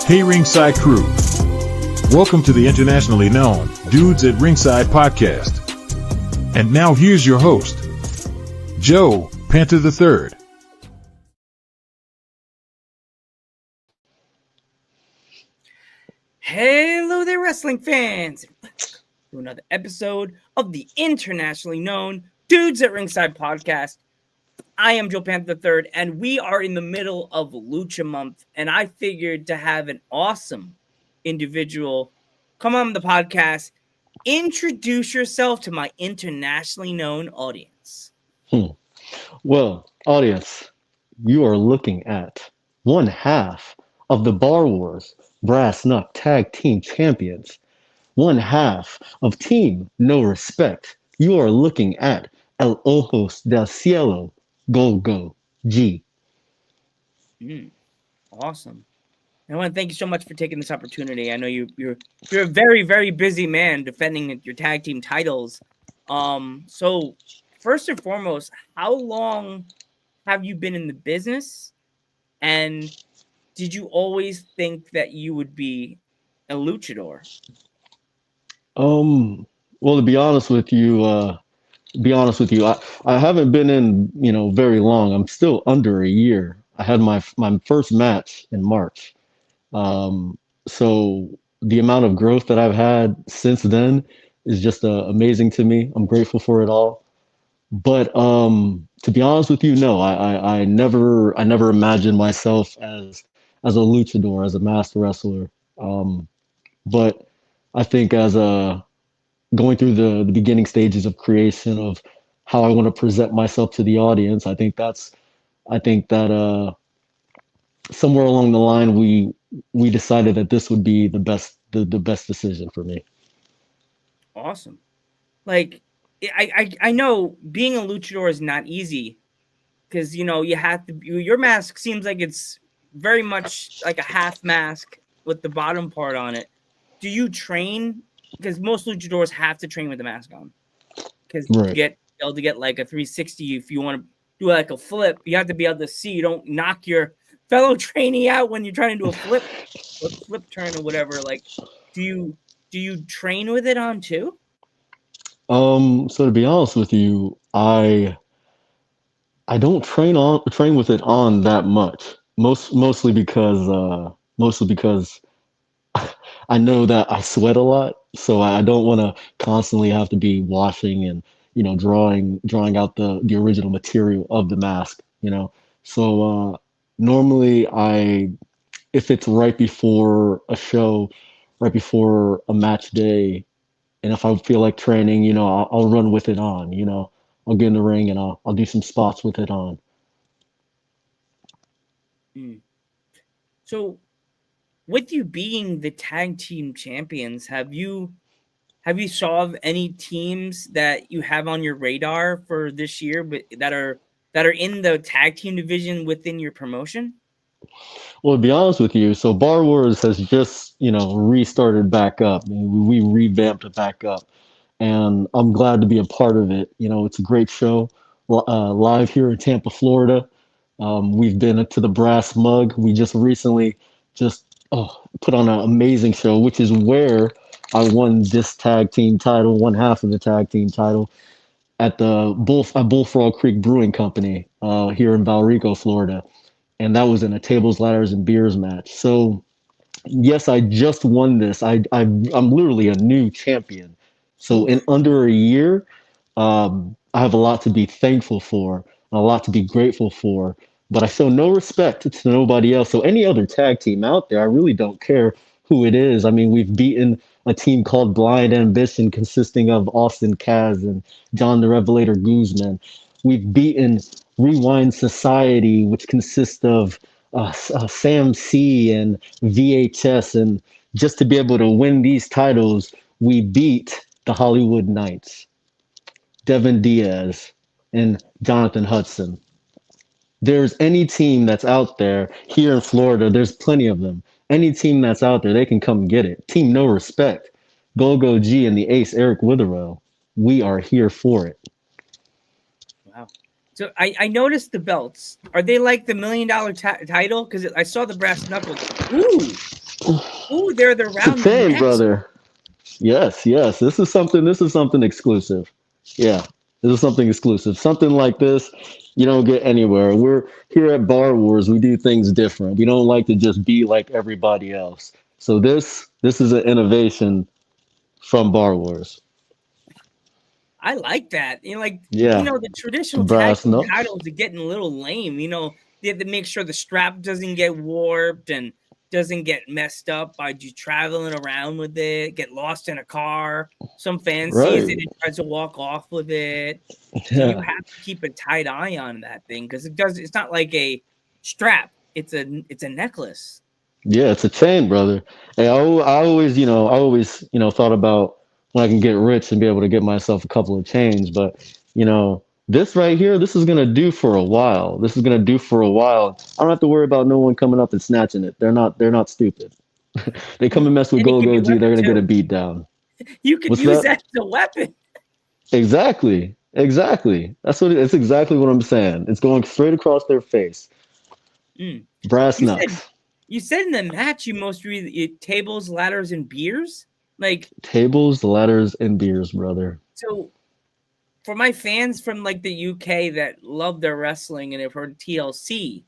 Hey Ringside crew, welcome to the internationally known Dudes at Ringside podcast. And now here's your host, Joe Panther III. Hello there, wrestling fans! To another episode of the internationally known Dudes at Ringside podcast. I am Joe Panther III, and we are in the middle of Lucha Month, and I figured to have an awesome individual come on the podcast, introduce yourself to my internationally known audience. Well, audience, you are looking at one half of the Bar Wars Brass Knuck Tag Team Champions, one half of Team No Respect. You are looking at El Ojos del Cielo, Golgo G. Awesome. I want to thank you so much for taking this opportunity. I know you're a very, very busy man defending your tag team titles. So first and foremost, how long have you been in the business? And did you always think that you would be a luchador? Well, to be honest with you, I haven't been in, very long. I'm still under a year. I had my first match in March. So the amount of growth that I've had since then is just amazing to me. I'm grateful for it all. But to be honest with you, no, I never imagined myself as a luchador, as a master wrestler. But I think as a going through the beginning stages of creation of how I want to present myself to the audience, I think that somewhere along the line we decided that this would be the best decision for me. Awesome. Like I know being a luchador is not easy because you have to. Your mask seems like it's very much like a half mask with the bottom part on it. Do you train? Because most luchadors have to train with the mask on. Because Right. to get able to get like a 360, if you want to do like a flip, you have to be able to see. You don't knock your fellow trainee out when you're trying to do a flip turn or whatever. Like, do you train with it on too? So to be honest with you, I don't train with it on that much. Mostly because I know that I sweat a lot, so I don't want to constantly have to be washing and drawing out the original material of the mask. So normally if it's right before a show, right before a match day, and if I feel like training, I'll run with it on. I'll get in the ring and I'll do some spots with it on. Mm. So, with you being the tag team champions, have you saw of any teams that you have on your radar for this year, but that are in the tag team division within your promotion? Well, to be honest with you, so Bar Wars has just, restarted back up. I mean, we revamped it back up, and I'm glad to be a part of it. It's a great show, live here in Tampa, Florida. We've been to the Brass Mug. We just recently just put on an amazing show, which is where I won this tag team title, one half of the tag team title at the Bullfrog Creek Brewing Company here in Valrico, Florida, and that was in a tables, ladders, and beers match. So yes, I just won this. I'm literally a new champion. So in under a year, I have a lot to be thankful for, and a lot to be grateful for. But I show no respect to nobody else. So any other tag team out there, I really don't care who it is. I mean, we've beaten a team called Blind Ambition, consisting of Austin Kaz and John the Revelator Guzman. We've beaten Rewind Society, which consists of Sam C and VHS. And just to be able to win these titles, we beat the Hollywood Knights, Devin Diaz, and Jonathan Hudson. There's any team that's out there here in Florida, there's plenty of them. Any team that's out there, they can come get it. Team No Respect, Golgo G and the ace Eric Witherell, we are here for it. Wow. So I noticed the belts. Are they like the $1 million title? Because I saw the brass knuckles. Ooh, Ooh, they're the It's a round chain, necks. brother. Yes, yes. This is something exclusive. Yeah. This is something exclusive. Something like this you don't get anywhere. We're here at Bar Wars, we do things different. We don't like to just be like everybody else. So this is an innovation from Bar Wars. I like that. Yeah. The traditional tag Brass team knucks. titles are getting a little lame. They have to make sure the strap doesn't get warped and doesn't get messed up by you traveling around with it, get lost in a car. Some fan sees it Right. and tries to walk off with it. So you Yeah. have to keep a tight eye on that thing because it's not like a strap. It's a necklace. Yeah, it's a chain, brother. Hey, I always, thought about when I can get rich and be able to get myself a couple of chains. But, this right here, this is gonna do for a while. This is gonna do for a while. I don't have to worry about no one coming up and snatching it. They're not stupid. They come and mess with And it can be Golgo a G, they're weapon gonna get a too. beat down. You could What's use that? that as a weapon. Exactly. Exactly. That's exactly what I'm saying. It's going straight across their face. Mm. Brass You said knucks. You said in the match you most really tables, ladders, and beers. Like Tables, ladders, and beers, brother. so, for my fans from like the UK that love their wrestling and have heard TLC,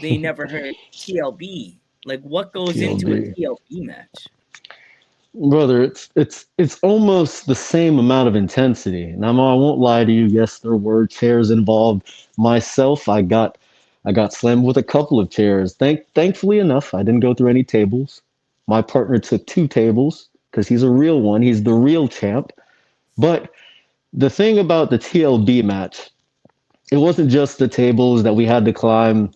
they never heard TLB. Like, what goes into a TLB. TLB match? Brother, it's almost the same amount of intensity. Now, I won't lie to you. Yes, there were chairs involved. Myself, I got slammed with a couple of chairs. Thankfully enough, I didn't go through any tables. My partner took two tables because he's a real one. He's the real champ. But the thing about the TLB match, it wasn't just the tables that we had to climb.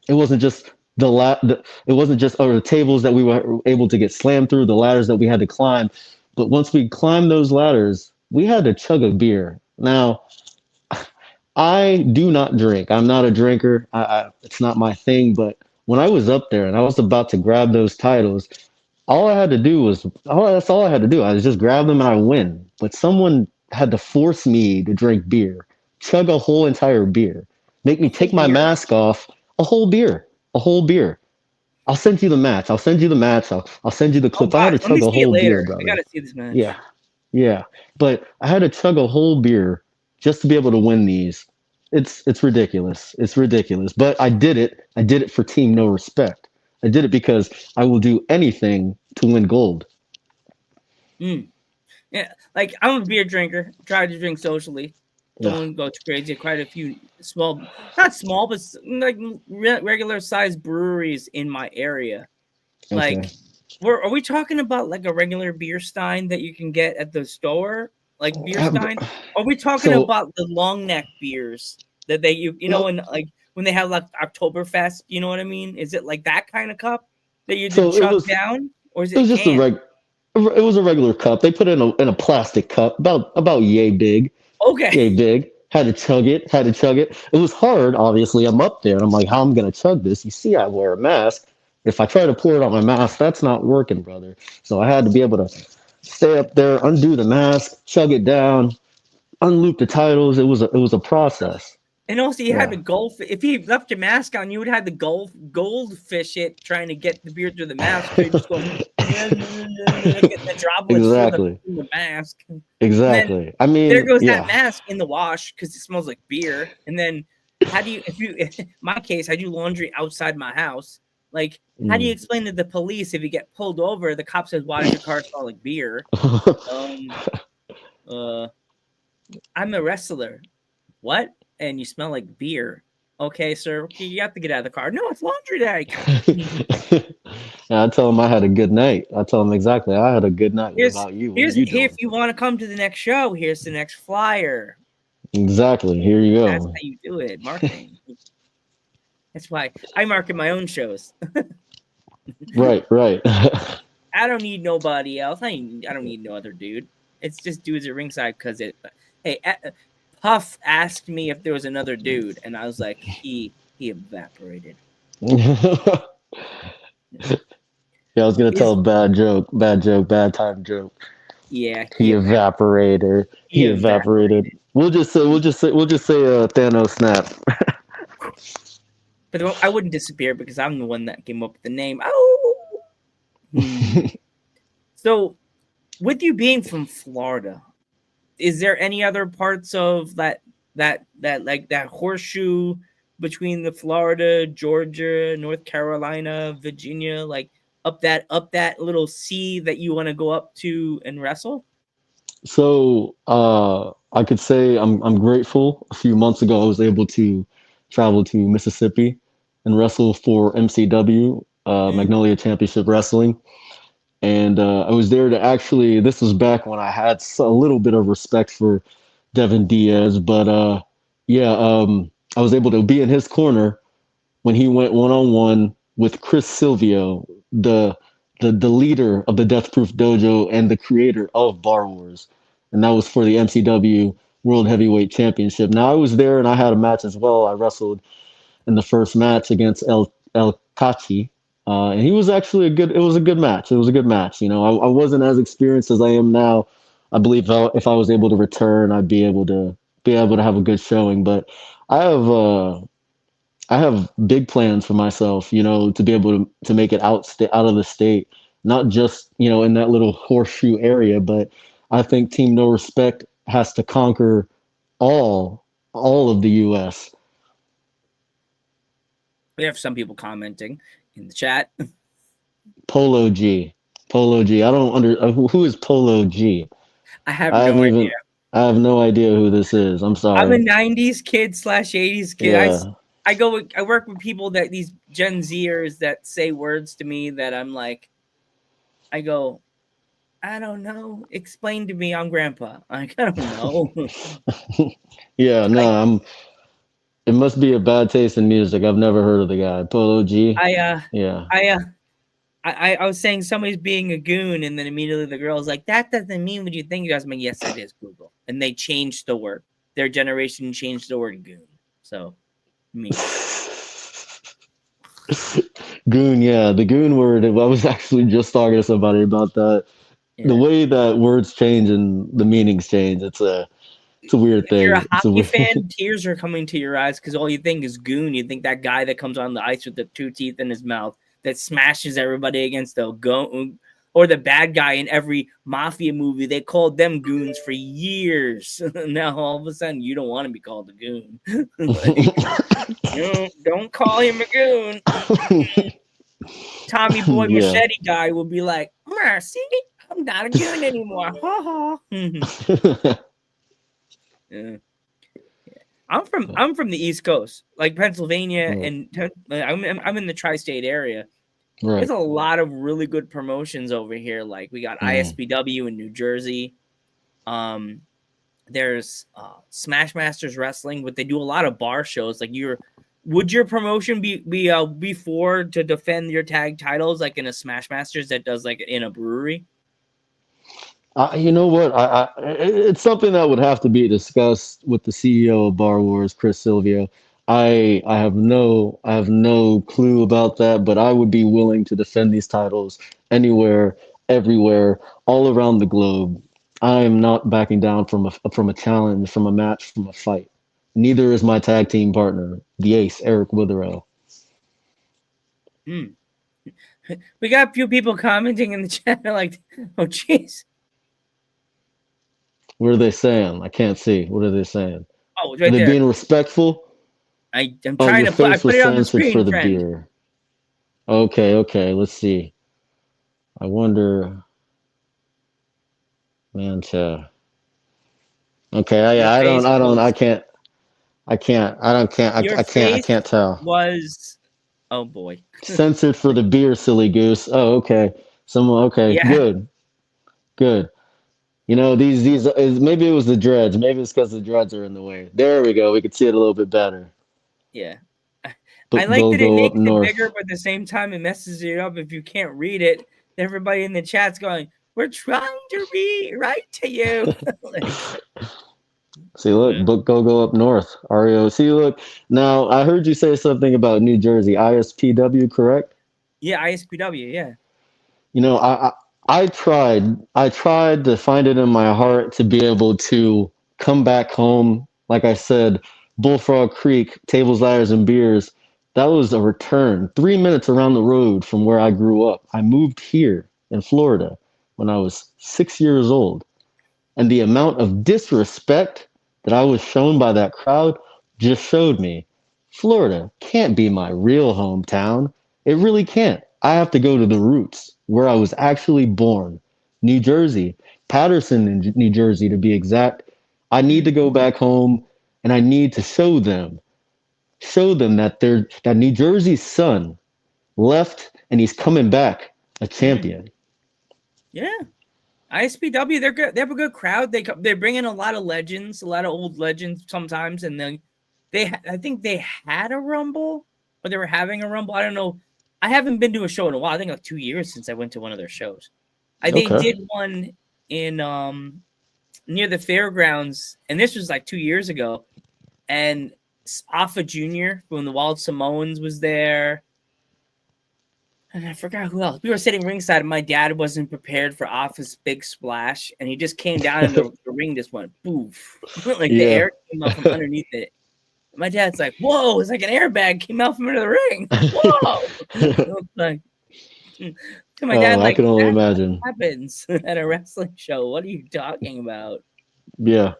It wasn't just it wasn't just the tables that we were able to get slammed through, the ladders that we had to climb. But once we climbed those ladders, we had to chug a beer. Now, I do not drink. I'm not a drinker. It's not my thing. But when I was up there and I was about to grab those titles, that's all I had to do. I was just grab them and I win. But someone had to force me to drink beer, chug a whole entire beer, make A me whole take my beer? mask off, a whole beer. I'll send you the match. I'll send you the match. I'll send you the Oh clip. I had gosh, to let me chug a see it whole beer, later. I brother. gotta see this match. Yeah, yeah. But I had to chug a whole beer just to be able to win these. It's ridiculous. It's ridiculous. But I did it. I did it for Team No Respect. I did it because I will do anything to win gold. Mm. Yeah, like I'm a beer drinker. Try to drink socially. Yeah. Don't go too crazy. Quite a few small, not small, but like regular sized breweries in my area. Okay. Like, are we talking about like a regular beer stein that you can get at the store, like beer stein? Are we talking So about the long neck beers that when like when they have like Oktoberfest? You know what I mean? Is it like that kind of cup that you did so it chug was down, or is it it was just a can? reg it was a regular cup. They put it in a plastic cup about yay big. Okay. Yay big. Had to chug it. Had to chug it. It was hard. Obviously, I'm up there, and I'm like, how am I gonna chug this? You see, I wear a mask. If I try to pour it on my mask, that's not working, brother. So I had to be able to stay up there, undo the mask, chug it down, unloop the titles. It was a process. And also, you had Yeah. the golf. If you left your mask on, you would have the goldfish it trying to get the beer through the mask. So you just go getting the droplets through Exactly. the mask, and then Exactly. I there mean, goes that yeah. mask in the wash because it smells like beer. And then how do you? If you, in my case, I do laundry outside my house. Like, how do you Mm. explain to the police if you get pulled over? The cop says, "Why does your car smell like beer?" Um, uh, I'm a wrestler. What? And you smell like beer. Okay, sir. Okay, you have to get out of the car. No, it's laundry day. Yeah, I tell them I had a good night. I tell them exactly. I had a good night. What about you? What are Here's you here. If doing? you want to come to the next show, here's the next flyer. Exactly. Here you That's go. how you do it. Marketing. That's why I market my own shows. Right, right. I don't need nobody else. I don't need no other dude. It's just dudes at ringside because it. Hey, Puff asked me if there was another dude, and I was like, he evaporated. Yeah, I was gonna tell a bad joke, bad time joke. Yeah, He evaporated. he He evaporated. evaporated. We'll just say Thanos snap. But I wouldn't disappear because I'm the one that came up with the name. Oh, Hmm. So, with you being from Florida, is there any other parts of that like that horseshoe between the Florida, Georgia, North Carolina, Virginia, like up that little sea that you want to go up to and wrestle? So I could say I'm grateful. A few months ago, I was able to travel to Mississippi and wrestle for MCW, Mm, Magnolia Championship Wrestling. And I was there to actually. This was back when I had a little bit of respect for Devin Diaz, but yeah, I was able to be in his corner when he went one on one with Chris Silvio, the the leader of the Death Proof Dojo and the creator of Bar Wars, and that was for the MCW World Heavyweight Championship. Now I was there and I had a match as well. I wrestled in the first match against El Kachi. And he was actually a good. It was a good match. It was a good match. You know, I wasn't as experienced as I am now. I believe if I was able to return, I'd be able to have a good showing. But I have I have big plans for myself, you know, to be able to make it out of the state, not just, you know, in that little horseshoe area, but I think Team No Respect has to conquer all all of the US. we have some people commenting in the chat. Polo G. Polo G. I don't under who is Polo G? I have I no haven't idea. even I have no idea who this is. I'm I'm a sorry. '90s kid slash '80s kid. Yeah. I work with people that these Gen Zers that say words to me that I'm like, I go, I don't know. Explain to me. I'm grandpa. Like, I don't know. Yeah, no, I I'm it must be a bad taste in music. I've never heard of the guy. Polo G. I Yeah. I I was saying somebody's being a goon, and then immediately the girl's like, "That doesn't mean what you think it does." I'm like, "Yes, it is, Google." And they changed the word. Their generation changed the word goon. So me, Goon, yeah, the goon word. I was actually just talking to somebody about that. The yeah. way that words change and the meanings change, it's a weird If you're a thing. It's a hockey weird. fan, tears are coming to your eyes because all you think is goon. You think that guy that comes on the ice with the two teeth in his mouth that smashes everybody against the goon, or the bad guy in every mafia movie. They called them goons for years. Now all of a sudden you don't want to be called a goon. Like, don't call him a goon. Tommy Boy Yeah. Machete guy will be like, "Mercy, I'm not a goon anymore." Yeah. I'm from the East Coast, like Pennsylvania, Right. and I'm in the tri-state area. There's Right. a lot of really good promotions over here. Like we got Mm. ISPW in New Jersey. Um, there's Smash Masters Wrestling, but they do a lot of bar shows. Like would your promotion be for to defend your tag titles like in a Smash Masters that does like in a brewery? You know what? It's something that would have to be discussed with the CEO of Bar Wars, Chris Silvio. I have no clue about that, but I would be willing to defend these titles anywhere, everywhere, all around the globe. I am not backing down from a challenge, from a match, from a fight. Neither is my tag team partner, the Ace, Eric Witherell. Hmm. We got a few people commenting in the chat like, "Oh, jeez." What are they saying? I can't see. What are they saying? Oh, it's Are right they there. being respectful? I'm Oh, trying your to put. I face put was it on the censored for screen, the friend. beer. Okay, let's see. I wonder, man. Okay, Your face I was. can't, Your I face can't tell. was. Oh boy. Censored for the beer, silly goose. Oh, okay. Okay, Yeah. good, good. You know, maybe it was the dreads. Maybe it's because the dreads are in the way. There we go. We can see it a little bit better. Yeah. I But like that it go up makes it bigger, north. but at the same time, it messes it up if you can't read it. Everybody in the chat's going, "We're trying to read right to you." Like, See, look, yeah, go up north. REO. See, look. Now, I heard you say something about New Jersey, ISPW, correct? yeah, ISPW, yeah. You know, I tried to find it in my heart to be able to come back home. Like I said, Bullfrog Creek, tables, ladders, and beers. That was a return 3 minutes around the road from where I grew up. I moved here in Florida when I was 6 years old. And the amount of disrespect that I was shown by that crowd just showed me Florida can't be my real hometown. It really can't. I have to go to the roots where I was actually born. New Jersey, Patterson, in New Jersey to be exact. I need to Mm, go back home and I need to show them that that New Jersey's son left and he's coming back a mm. champion. Yeah. ISPW, they're good. They have a good crowd. They bring in a lot of legends, a lot of old legends sometimes, and I think they had a rumble, or they were having a rumble. I don't know. I haven't been to a show in a while. I think like 2 years since I went to one of their shows. They Okay. did one in near the fairgrounds, and this was like 2 years ago. And Alpha Junior from the Wild Samoans was there. And I forgot who else. We were sitting ringside, and my dad wasn't prepared for Offa's big splash, and he just came down, and the ring just went poof, like the Yeah. air came out from underneath it. My dad's like, "Whoa!" It's like an airbag came out from under the ring. Whoa! I was like, to my dad, Oh, I like can only that imagine. happens at a wrestling show. What are you talking about? Yeah.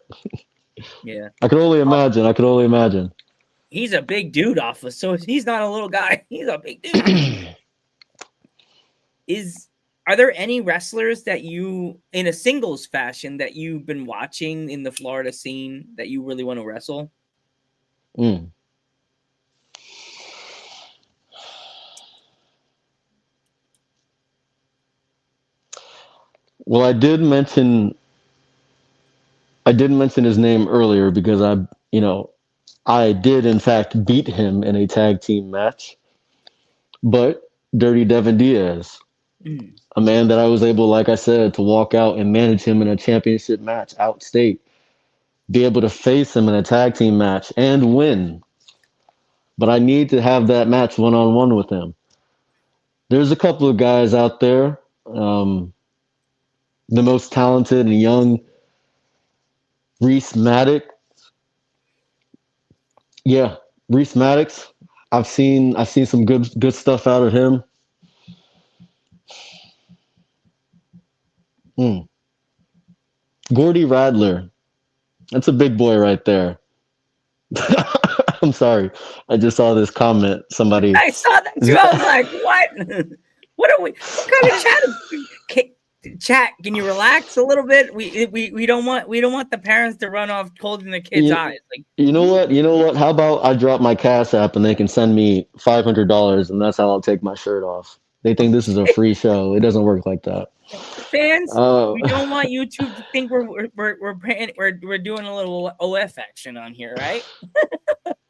Yeah, I can only imagine. I can only imagine. he's a big dude, Offa, so he's not a little guy. He's a big dude. Are there any wrestlers that you, in a singles fashion, that you've been watching in the Florida scene that you really want to wrestle? Mm. Well, I did mention his name earlier because I did in fact beat him in a tag team match. But Dirty Devin Diaz, Mm. a man that I was able, like I said, to walk out and manage him in a championship match outstate, be able to face him in a tag team match and win. But I need to have that match one on one with him. There's a couple of guys out there, the most talented and young Reese Maddox. Yeah, Reese Maddox. I've seen some good stuff out of him. Mm. Gordy Radler. That's a big boy right there. I'm sorry. I just saw this comment. Somebody. I saw that too. I was like, "What? What are we? What kind of chat? Chat? Can you relax a little bit? We don't want the parents to run off cold in the kids' You, eyes. Like, you know what? You know what? How about I drop my Cash App and they can send me $500 and that's how I'll take my shirt off. They think this is a free show. It doesn't work like that. fans, Uh, we don't want YouTube to think we're doing a little OF action on here, right?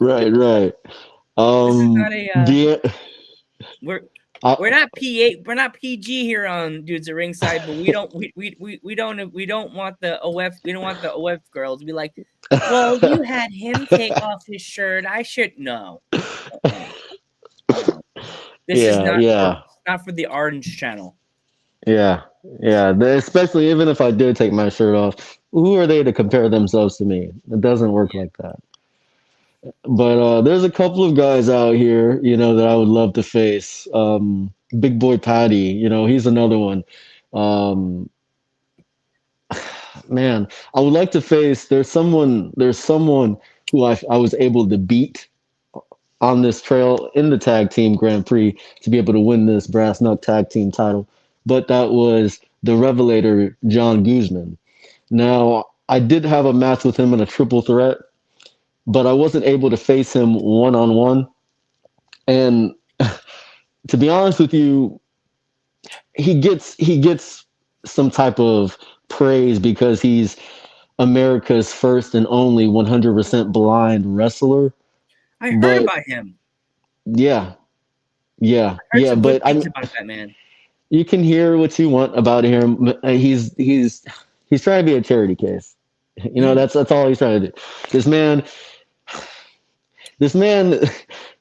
right, right. This is not a Yeah, we're I, we're not PG here on Dudes at Ringside, but we don't want the OF girls to be like, well, you had him take off his shirt. I should no. This is yeah, yeah, not for the Orange Channel. yeah, yeah. Especially even if I did take my shirt off, who are they to compare themselves to me? It doesn't work like that. But there's a couple of guys out here, that I would love to face. Big Boy Patty, he's another one. Um, man, I would like to face. There's someone who I was able to beat on this trail in the tag team Grand Prix to be able to win this brass knuck tag team title. But that was the Revelator John Guzman. Now, I did have a match with him in a triple threat, but I wasn't able to face him one on one. And to be honest with you, he gets some type of praise because he's America's first and only 100% blind wrestler. I heard But about him. yeah, yeah, I heard yeah. some good But things about that man. you can hear what you want about him. He's trying to be a charity case. That's all he's trying to do. This man, this man.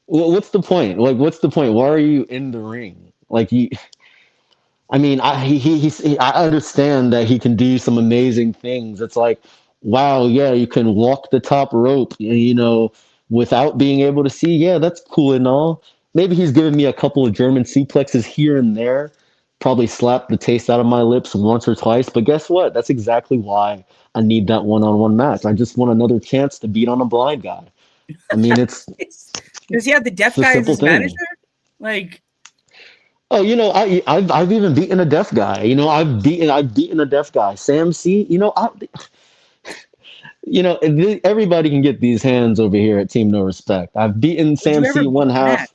What's the point? Like, what's the point? Why are you in the ring? Like you. I mean, I understand that he can do some amazing things. It's like, wow, yeah, you can walk the top rope, without being able to see, yeah, that's cool and all. Maybe he's giving me a couple of German suplexes here and there, probably slapped the taste out of my lips once or twice. But guess what? That's exactly why I need that one-on-one match. I just want another chance to beat on a blind guy. I mean, Does he have the deaf it's a guy as simple his manager? thing. Like, Oh, I've even beaten a deaf guy. I've beaten a deaf guy. Sam C. Everybody can get these hands over here at Team No Respect. I've beaten would you Sam ever C book one a match? half.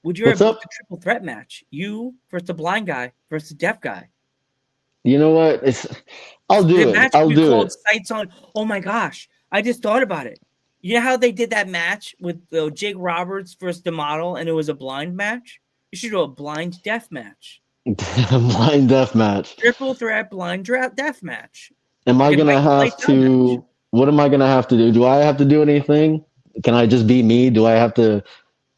Would you ever What's book the up? triple threat match? You versus the blind guy versus the deaf guy. You know what? I'll The do it. match would I'll be do called it. Sights On. Oh my gosh. I just thought about it. You know how they did that match with Jake Roberts versus the model and it was a blind match? You should do a blind deaf match. Blind death match. Triple threat blind death match. Am I It might gonna be have lights out match. to? What am I gonna have to do? Do I have to do anything? Can I just be me? Do I have to,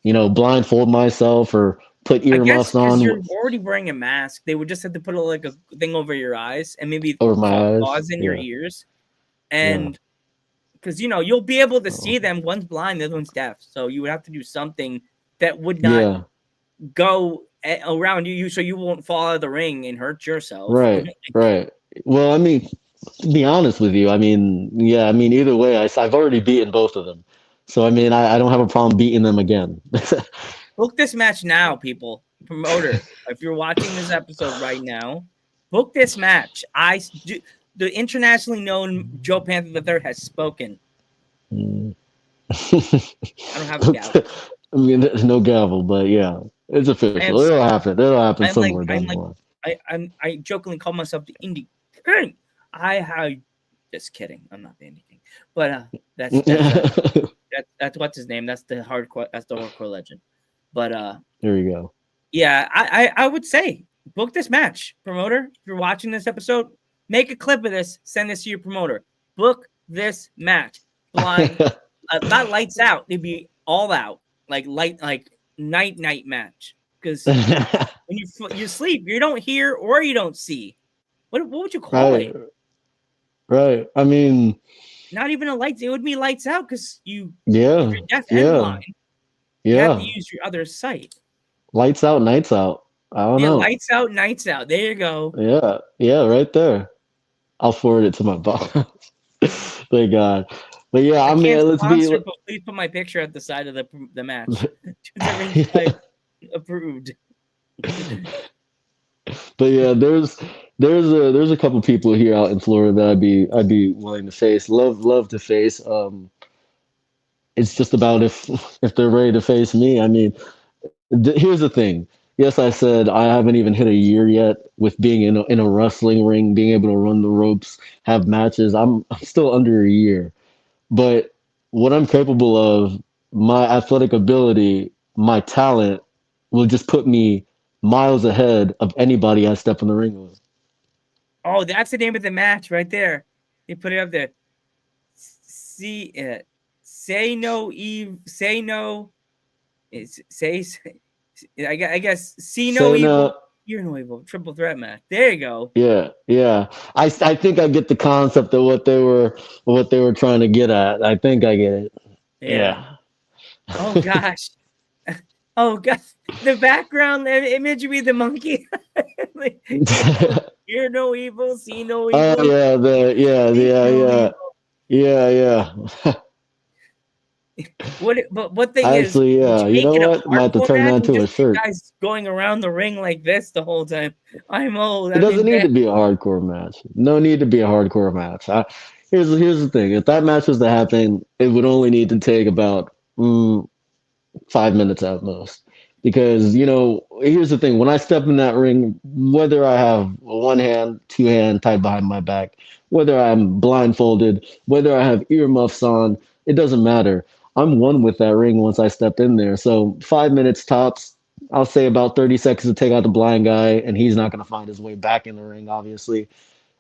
blindfold myself or put I guess earmuffs because on you're already wearing a mask, they would just have to put like a thing over your eyes and maybe over my eyes? gauze in your Yeah, ears. yeah. And because you'll be able to Oh, see them. One's blind, the other one's deaf. So you would have to do something that would not yeah. go around you, so you won't fall out of the ring and hurt yourself. Right, right. Well, I mean, to be honest with you, I mean, yeah, I mean, either way, I've already beaten both of them. So, I mean, I don't have a problem beating them again. Book this match now, people. Promoter, if you're watching this episode right now, book this match. The internationally known Joe Panther the Third has spoken. Mm. I don't have a gavel. I mean, there's no gavel, but yeah, it's I am official. It'll sorry. happen. It'll happen I'm like, somewhere I'm down the like, line. I jokingly call myself the Indie King. I have, just kidding. I'm not the Indie King, but that's what's his name. That's the hardcore legend. But There you go. yeah, I would say book this match, promoter. If you're watching this episode, make a clip of this, send this to your promoter. Book this match, blind, not lights out. It'd be all out, like night match. Because when you sleep, you don't hear or you don't see. What would you call Right, it? right. I mean, Not even a lights. It would be lights out because if yeah, you're deaf and yeah, blind, you have to yeah. use your other sight. Lights out, nights out. I don't Yeah, know. lights out, nights out. There you go. Yeah, yeah, right there. I'll forward it to my boss. Thank God. But yeah, I I can't mean, let's be. sponsor, but please put my picture at the side of the match. The ringside approved. But yeah, there's a couple people here out in Florida that I'd be willing to face. Love to face. It's just about if they're ready to face me. I mean, here's the thing. Yes, I said I haven't even hit a year yet with being in a wrestling ring, being able to run the ropes, have matches. I'm still under a year. But what I'm capable of, my athletic ability, my talent will just put me miles ahead of anybody I step in the ring with. Oh, that's the name of the match right there. They put it up there. See it. Say no, Eve. Say no. Say. I guess. See no Say evil. no. Hear no evil. Triple threat match. There you go. Yeah, yeah. I think I get the concept of what they were trying to get at. I think I get it. Yeah. Yeah. Oh gosh. Oh gosh. The background image be the monkey. Like, hear no evil. See no Oh evil. yeah, Speak no evil. yeah. What thing is, Actually, would yeah. you You make know it a what? I might have to hardcore turn that match or into a just you shirt. guys going around the ring like this the whole time? I'm old. It I'm in doesn't need bed. to be a hardcore match. No need to be a hardcore match. Here's the thing. If that match was to happen, it would only need to take about 5 minutes at most. Because, here's the thing. When I step in that ring, whether I have one hand, two hand tied behind my back, whether I'm blindfolded, whether I have earmuffs on, it doesn't matter. I'm one with that ring once I step in there. So 5 minutes tops. I'll say about 30 seconds to take out the blind guy, and he's not going to find his way back in the ring, obviously.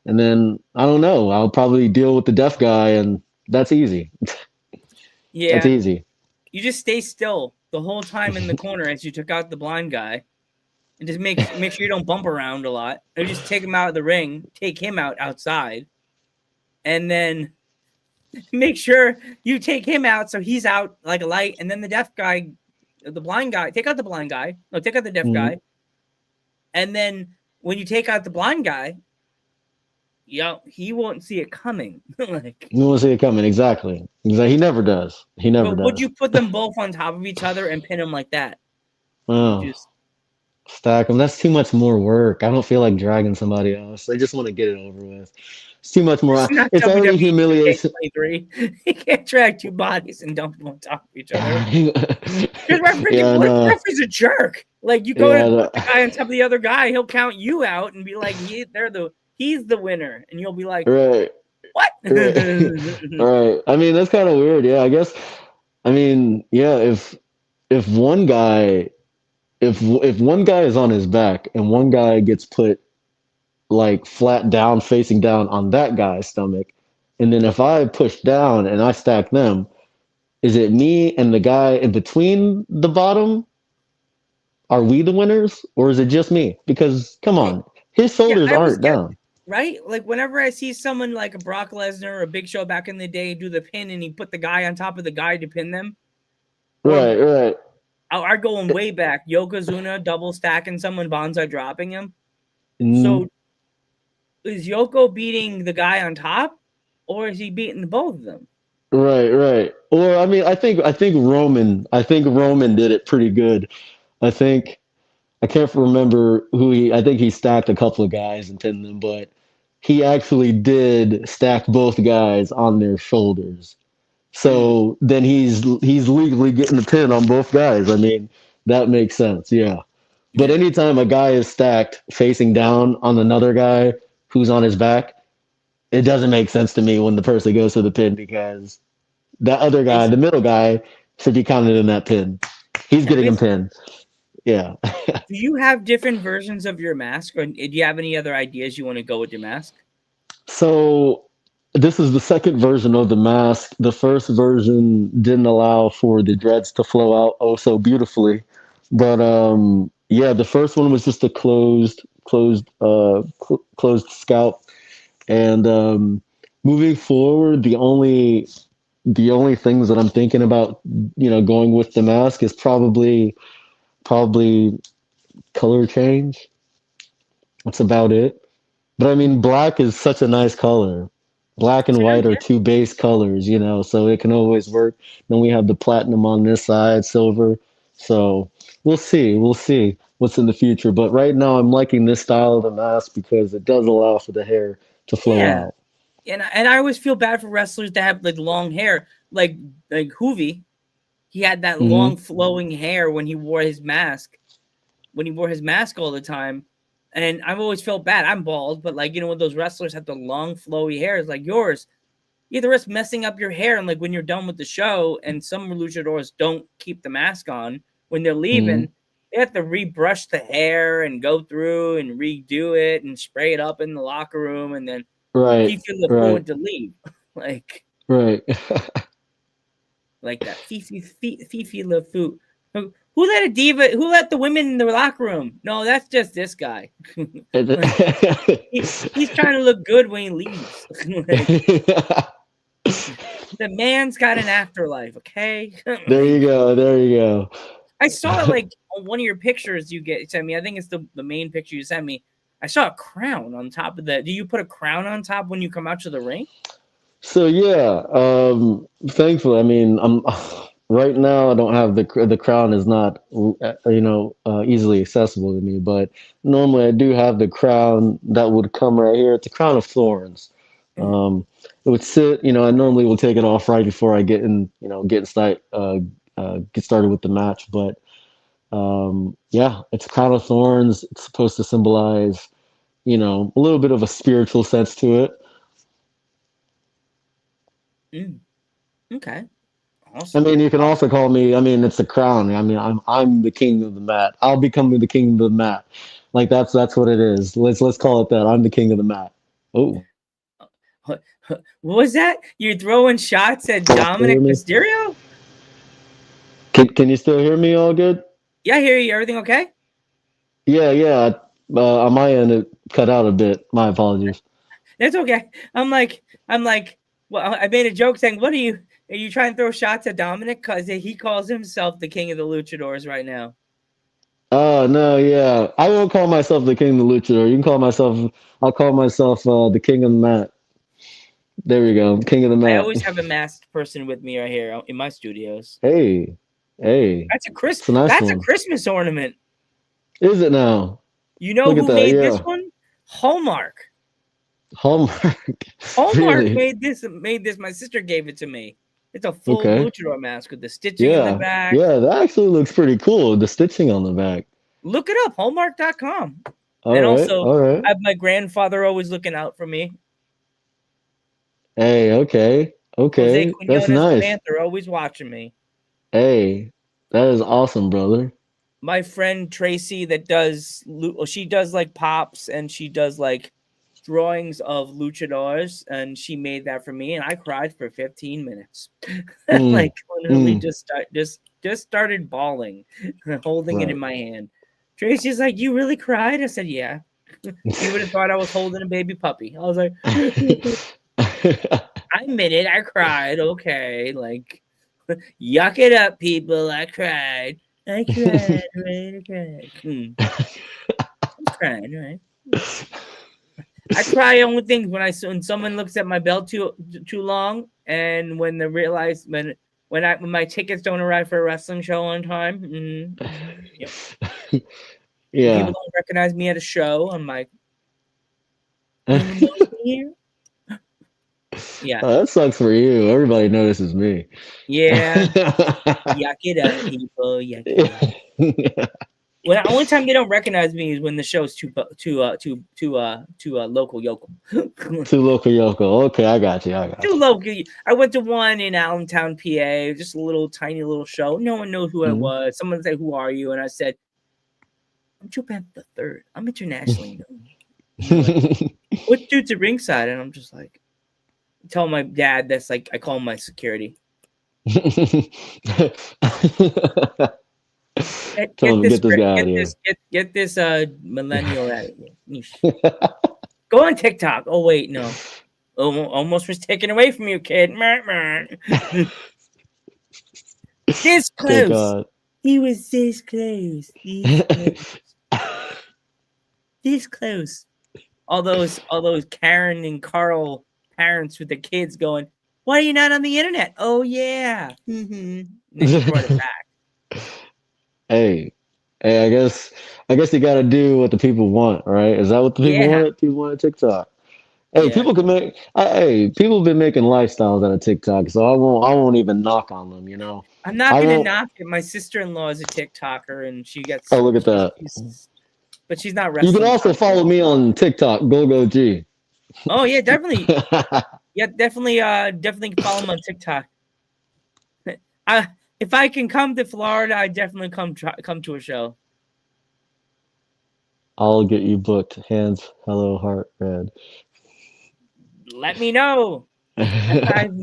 And then, I don't know. I'll probably deal with the deaf guy, and that's easy. That's Yeah, easy. you just stay still the whole time in the corner as you took out the blind guy, and just make sure you don't bump around a lot. Or just take him out of the ring, take him out outside, and then make sure you take him out so he's out like a light, and then the deaf guy, the blind guy, take out the blind guy. No, take out the deaf guy. And then when you take out the blind guy, he won't see it coming. Like, You won't see it coming. Exactly. He never does. He never but does. would you put them both on top of each other and pin them like that? Oh, Just stack them. That's too much more work. I don't feel like dragging somebody else. I just want to get it over with. It's too much more. it's not It's already WWE humiliation. 2K23. You can't drag two bodies and dump them on top of each other. Because Yeah, what if no. the referee's a jerk? Like, you go Yeah, to no. put the guy on top of the other guy, he'll count you out and be like, he's the winner, and you'll be like, Right. what? Right. I mean, that's kind of weird. Yeah, I guess. I mean, yeah. If one guy, if one guy is on his back and one guy gets put like flat down, facing down on that guy's stomach, and then if I push down and I stack them, is it me and the guy in between the bottom? Are we the winners, or is it just me? Because come on, his shoulders I always aren't get down. right. Like, whenever I see someone like a Brock Lesnar or a Big Show back in the day do the pin, and he put the guy on top of the guy to pin them, or Right. Right. are going way back, Yokozuna double stacking someone, Banzai dropping him. Mm, So is Yoko beating the guy on top, or is he beating both of them? right. Right. Or I mean, I think Roman did it pretty good. I think I can't remember who he. I think he stacked a couple of guys and pinned them, but he actually did stack both guys on their shoulders. So then he's legally getting the pin on both guys. I mean, that makes sense. Yeah. But Yeah. anytime a guy is stacked facing down on another guy who's on his back, it doesn't make sense to me when the person goes for the pin because that other guy, the middle guy, should be counted in that pin. He's getting him pinned. Yeah. Do you have different versions of your mask, or do you have any other ideas you want to go with your mask? So this is the second version of the mask. The first version didn't allow for the dreads to flow out oh so beautifully. But yeah, the first one was just a closed scalp. And moving forward, the only things that I'm thinking about, going with the mask is probably color change. That's about it. But I mean, black is such a nice color. Black and white are two base colors, so it can always work. Then we have the platinum on this side, silver. So we'll see. We'll see what's in the future. But right now, I'm liking this style of the mask because it does allow for the hair to flow Yeah. out. And I always feel bad for wrestlers that have like long hair, like Hoovy. He had that long flowing hair when he wore his mask. When he wore his mask all the time. And I've always felt bad. I'm bald, but like, when those wrestlers have the long, flowy hairs like yours, you have the risk messing up your hair. And like when you're done with the show, and some luchadors don't keep the mask on when they're leaving, they have to rebrush the hair and go through and redo it and spray it up in the locker room, and then Right. Fifi LaFoot to leave, like that. Fifi LaFoot. Who let a diva? Who let the women in the locker room? No, that's just this guy. He's trying to look good when he leaves. The man's got an afterlife. Okay. There you go. I saw it like on one of your pictures you sent me. I think it's the main picture you sent me. I saw a crown on top of that. Do you put a crown on top when you come out to the ring? So yeah, thankfully, I mean, I'm right now. I don't have the crown is not easily accessible to me, but normally I do have the crown that would come right here. It's a crown of thorns. It would sit. I normally will take it off right before I get in. Get started with the match. But yeah, it's a crown of thorns. It's supposed to symbolize, a little bit of a spiritual sense to it. Okay. Awesome. I mean, you can also call me. I mean, it's a crown. I mean, I'm the king of the mat. I'll become the king of the mat. Like that's what it is. Let's call it that. I'm the king of the mat. Oh. What was that? You're throwing shots at Dominic Mysterio? Can you still hear me all good? Yeah, I hear you. Everything okay? Yeah. On my end, it cut out a bit. My apologies. That's okay. I'm like, Well, I made a joke saying, "What are you trying to throw shots at Dominic?" Because he calls himself the king of the luchadors right now. Oh no, yeah. I won't call myself the king of the luchador. You can call myself. I'll call myself the king of the mat. There we go, king of the I mat. always have a masked person with me right here in my studios. Hey, hey, it's a nice That's a one. Christmas ornament. Is it now? You know Look at who that. made this Yeah, one? Hallmark. Hallmark. Hallmark Really? made this. My sister gave it to me. It's a full Okay. luchador mask with the stitching in the Yeah, back. yeah. That actually looks pretty cool. The stitching on the back. Look it up, hallmark.com. All And right, also, all right. I have my grandfather always looking out for me. Hey, okay, Jose okay. That's Quinones the nice. Panther always watching me. Hey, that is awesome, brother. My friend Tracy she does like pops and she does like drawings of luchadors, and she made that for me, and I cried for 15 minutes. Mm, Like literally mm, just started bawling, holding it in right. my hand. Tracy's like, "You really cried?" I said, "Yeah." You would have thought I was holding a baby puppy. I was like, I admit it, I cried. Okay, like, yuck it up, people. I cried. I cried. Right? I cried. I was crying, right? I cry only things when someone looks at my belt too long, and when they realize when my tickets don't arrive for a wrestling show on time. Yep. When people Yeah. don't recognize me at a show, I'm like, anyone know me here? Yeah, Oh, that sucks for you. Everybody notices me. yeah. Yuck it up, people. Yuck it up. When the only time they don't recognize me is when the show's too local yokel. Too local yoko. Okay, I got you. I got Too local. I went to one in Allentown, PA, just a little tiny little show. No one knows who I you. was. Someone said, "Who are you?" And I said, "I'm Joe Panther the Third. I'm internationally known." And they're like, "What dude's at ringside?" And I'm just like, tell my dad that's like I call him my security. Tell him to get this guy out of here. Get this millennial out of here. Go on TikTok. Oh wait, no. Almost was taken away from you, kid. This Thank close. God. He was this close. This close. This close. All those Karen and Carl parents with the kids going, "Why are you not on the internet?" Oh yeah. And then he brought it back. Hey, hey, I guess you got to do what the people want, right? Is that what the people Yeah. wanted? People wanted TikTok. Hey, Yeah. people can make. Hey, people have been making lifestyles out of TikTok, so I won't even knock on them. I'm not I gonna won't. knock it. My sister-in-law is a TikToker and Oh, look at that. but she's not You can wrestling also content. follow me on TikTok, Golgo G. Oh yeah, definitely. Yeah, definitely follow him on TikTok. I if I can come to Florida, I definitely come to a show. I'll get you booked. Hands, hello, heart, red. Let me know. I've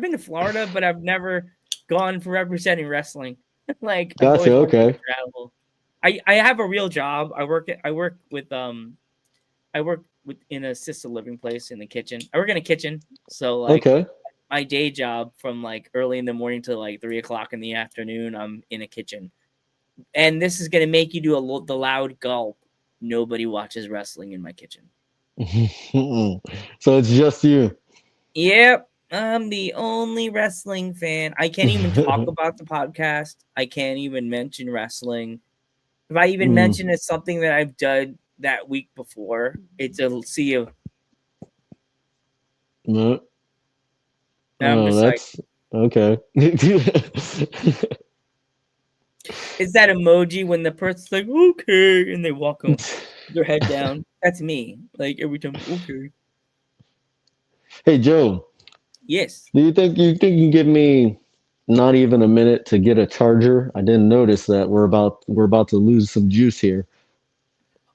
been to Florida, but I've never gone for representing wrestling. Like I've Gotcha. always wanted to Okay. travel. I have a real job. I work with in a assisted living place in the kitchen. I work in a kitchen, so like Okay. my day job from like early in the morning to like 3 o'clock in the afternoon, I'm in a kitchen. And this is gonna make you do the loud gulp. Nobody watches wrestling in my kitchen. So it's just you. Yep, I'm the only wrestling fan. I can't even talk about the podcast. I can't even mention wrestling. If I even Mm. mention it's something that I've done that week before, it's a sea of. No. And I'm Oh, just like, that's okay. it's that emoji when the person's like, okay, and they walk on their head down. That's me. Like every time, okay. Hey Joe, Yes. do you think you can give me not even a minute to get a charger? I didn't notice that we're about to lose some juice here.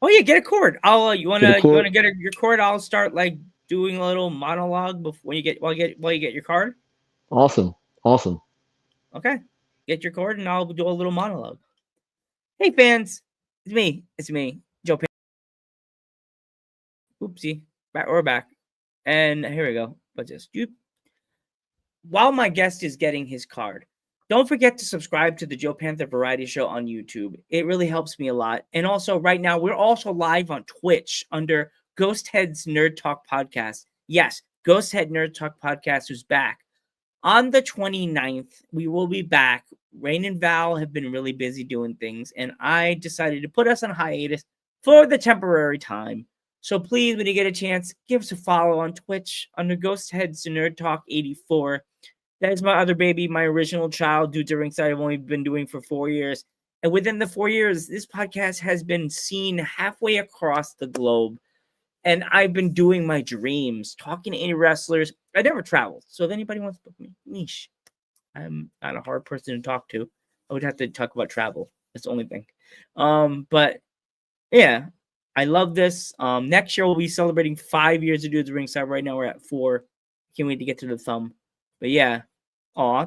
Oh yeah, get a cord. I'll you Get a wanna cord? get your cord? I'll start like doing a little monologue before when you get while you get your card. Awesome. Awesome. Okay. Get your cord and I'll do a little monologue. Hey fans, it's me. It's me, Joe. Oopsie, we're back, and here we go. But just while my guest is getting his card, don't forget to subscribe to the Joe Panther Variety Show on YouTube. It really helps me a lot. And also, right now, we're also live on Twitch under Ghost Head's Nerd Talk Podcast. Yes, Ghost Head Nerd Talk Podcast is back. On the 29th, we will be back. Rain and Val have been really busy doing things, and I decided to put us on hiatus for the temporary time. So please, when you get a chance, give us a follow on Twitch under Ghost Head's Nerd Talk 84. That is my other baby, my original child, Dudes at Ringside. I've only been doing for 4 years. And within the 4 years, this podcast has been seen halfway across the globe. And I've been doing my dreams, talking to any wrestlers. I never traveled. So if anybody wants to book me, niche. I'm not a hard person to talk to. I would have to talk about travel. That's the only thing. But yeah, I love this. Next year we'll be celebrating 5 years of Dudes at Ringside. Right now we're at 4. Can't wait to get to the thumb. But yeah,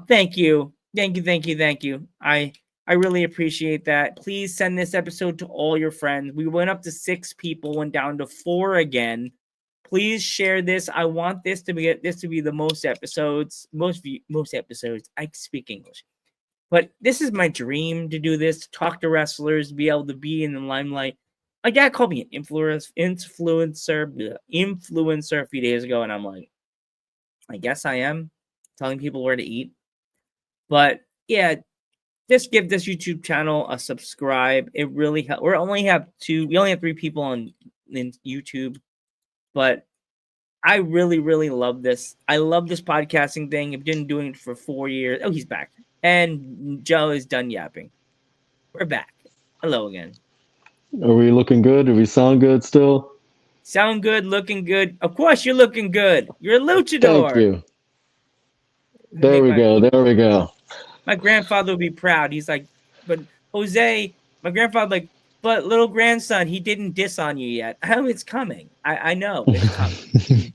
thank you. I really appreciate that. Please send this episode to all your friends. We went up to 6 people, went down to 4 again. Please share this. I want this to be the most episodes. I speak English. But this is my dream to do this, to talk to wrestlers, be able to be in the limelight. My dad called me an influencer a few days ago, and I'm like, I guess I am, telling people where to eat. But yeah, just give this YouTube channel a subscribe. It really helps. We only have 3 people on YouTube, but I really, really love this. I love this podcasting thing. I've been doing it for 4 years. Oh, he's back. And Joe is done yapping. We're back. Hello again. Are we looking good? Do we sound good still? Sound good, looking good. Of course, you're looking good. You're a luchador. Thank you. There we go. My grandfather would be proud. He's like, but Jose, my grandfather, like, but little grandson, he didn't diss on you yet. It's coming. I know it's coming.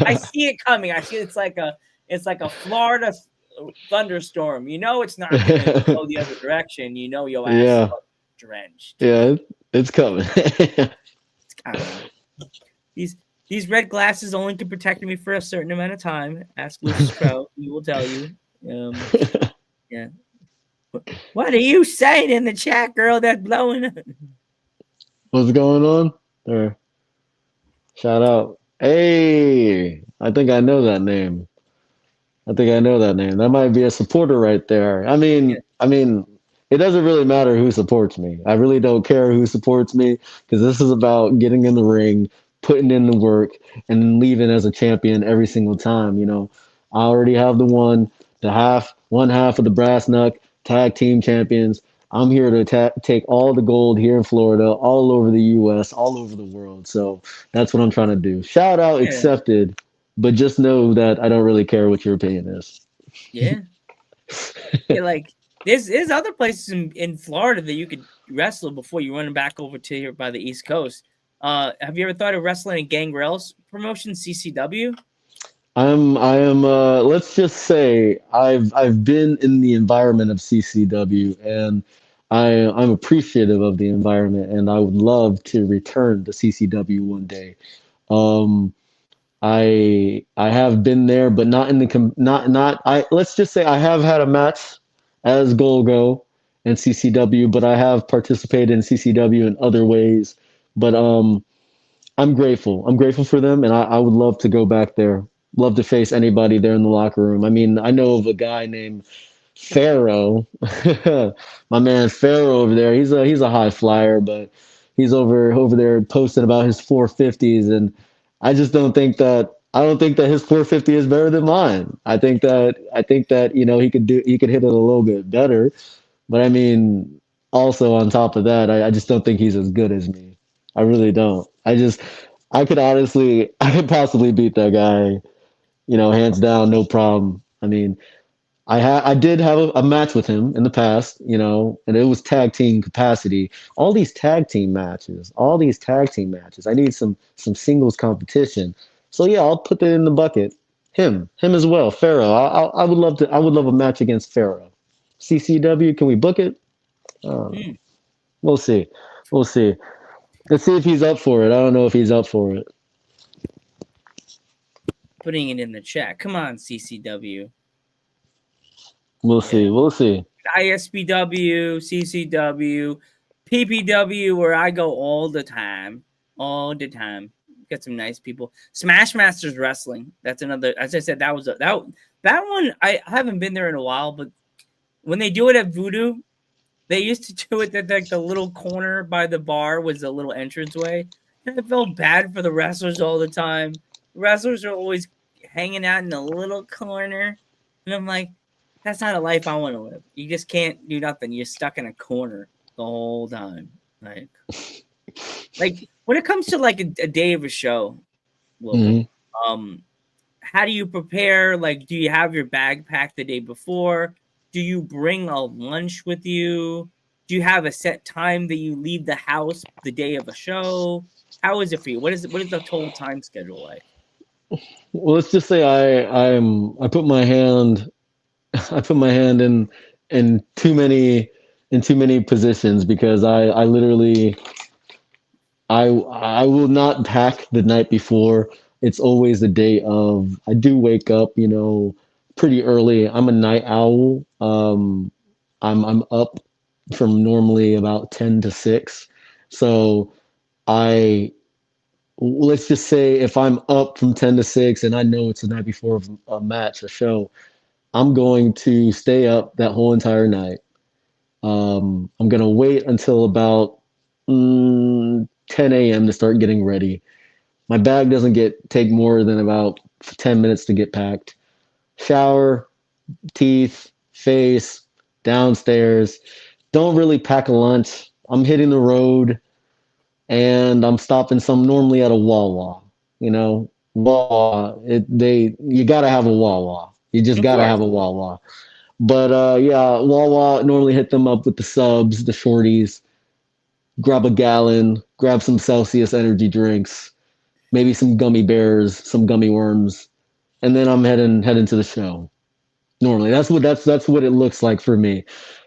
I see it coming. I see it's like a Florida thunderstorm. You know it's not going to go the other direction. You know your ass is drenched. Yeah, it's coming. It's coming. These red glasses only can protect me for a certain amount of time. Ask Lucius Pro. He will tell you. Yeah. What are you saying in the chat, girl? That's blowing up. What's going on? There. Shout out. Hey, I think I know that name. That might be a supporter right there. I mean, it doesn't really matter who supports me. I really don't care who supports me because this is about getting in the ring, putting in the work, and then leaving as a champion every single time. You know, I already have one half of the Brass Knuck Tag Team Champions. I'm here to take all the gold here in Florida, all over the U.S., all over the world. So that's what I'm trying to do. Shout out accepted, but just know that I don't really care what your opinion is. Yeah. Like there's other places in Florida that you could wrestle before you run back over to here by the East Coast. Have you ever thought of wrestling in Gangrel's promotion, CCW? I am. Let's just say I've been in the environment of CCW, and I'm appreciative of the environment, and I would love to return to CCW one day. I have been there, but not in the not. Let's just say I have had a match as Golgo and CCW, but I have participated in CCW in other ways. But I'm grateful. I'm grateful for them, and I would love to go back there. Love to face anybody there in the locker room. I mean, I know of a guy named Pharaoh, my man Pharaoh over there. He's a high flyer, but he's over there posting about his 450s, and I just don't think that his 450 is better than mine. I think that he could hit it a little bit better, but I mean, also on top of that, I just don't think he's as good as me. I really don't. I could possibly beat that guy, hands down, no problem. I mean, I did have a match with him in the past, and it was tag team capacity. All these tag team matches. I need some singles competition. So yeah, I'll put that in the bucket. Him as well. Pharaoh. I would love a match against Pharaoh. CCW, can we book it? We'll see. Let's see if he's up for it. I don't know if he's up for it. putting it in the chat. Come on, CCW. We'll Yeah. see. We'll see. ISBW, CCW, PPW, where I go all the time. All the time. Got some nice people. Smash Masters Wrestling. That's another. As I said, that was that one. I haven't been there in a while, but when they do it at Voodoo, they used to do it at like the little corner by the bar was a little entranceway. And I felt bad for the wrestlers all the time. Wrestlers are always hanging out in a little corner, and I'm like, that's not a life I want to live. You just can't do nothing. You're stuck in a corner the whole time. Like when it comes to like a day of a show, Will, how do you prepare? Like, do you have your bag packed the day before? Do you bring a lunch with you? Do you have a set time that you leave the house the day of a show? How is it for you? What is the total time schedule like? Well, let's just say I put my hand I put my hand in too many positions because I literally I will not pack the night before. It's always the day of. I do wake up, pretty early. I'm a night owl. I'm up from normally about 10 to 6. So I let's just say if I'm up from 10 to 6 and I know it's the night before a match, a show, I'm going to stay up that whole entire night. I'm gonna wait until about 10 a.m. to start getting ready. My bag doesn't take more than about 10 minutes to get packed. Shower, teeth, face, downstairs. Don't really pack a lunch. I'm hitting the road and I'm stopping normally at a Wawa. Wawa. You gotta have a Wawa. You just Of gotta course. have a Wawa. But yeah, Wawa normally hit them up with the subs, the shorties. Grab a gallon, grab some Celsius energy drinks, maybe some gummy bears, some gummy worms, and then I'm heading to the show. Normally, that's what it looks like for me.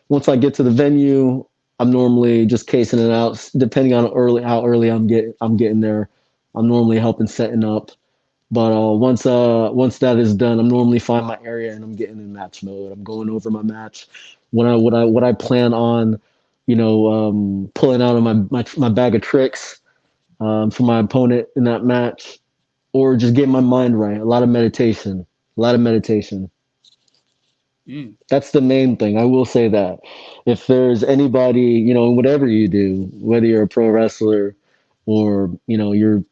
Once I get to the venue, I'm normally just casing it out. Depending on how early I'm getting there, I'm normally helping setting up. But once that is done, I'm normally find my area and I'm getting in match mode. I'm going over my match. What I plan on, pulling out of my bag of tricks for my opponent in that match, or just getting my mind right. A lot of meditation. A lot of meditation. That's the main thing. I will say that. If there's anybody, whatever you do, whether you're a pro wrestler or, you're,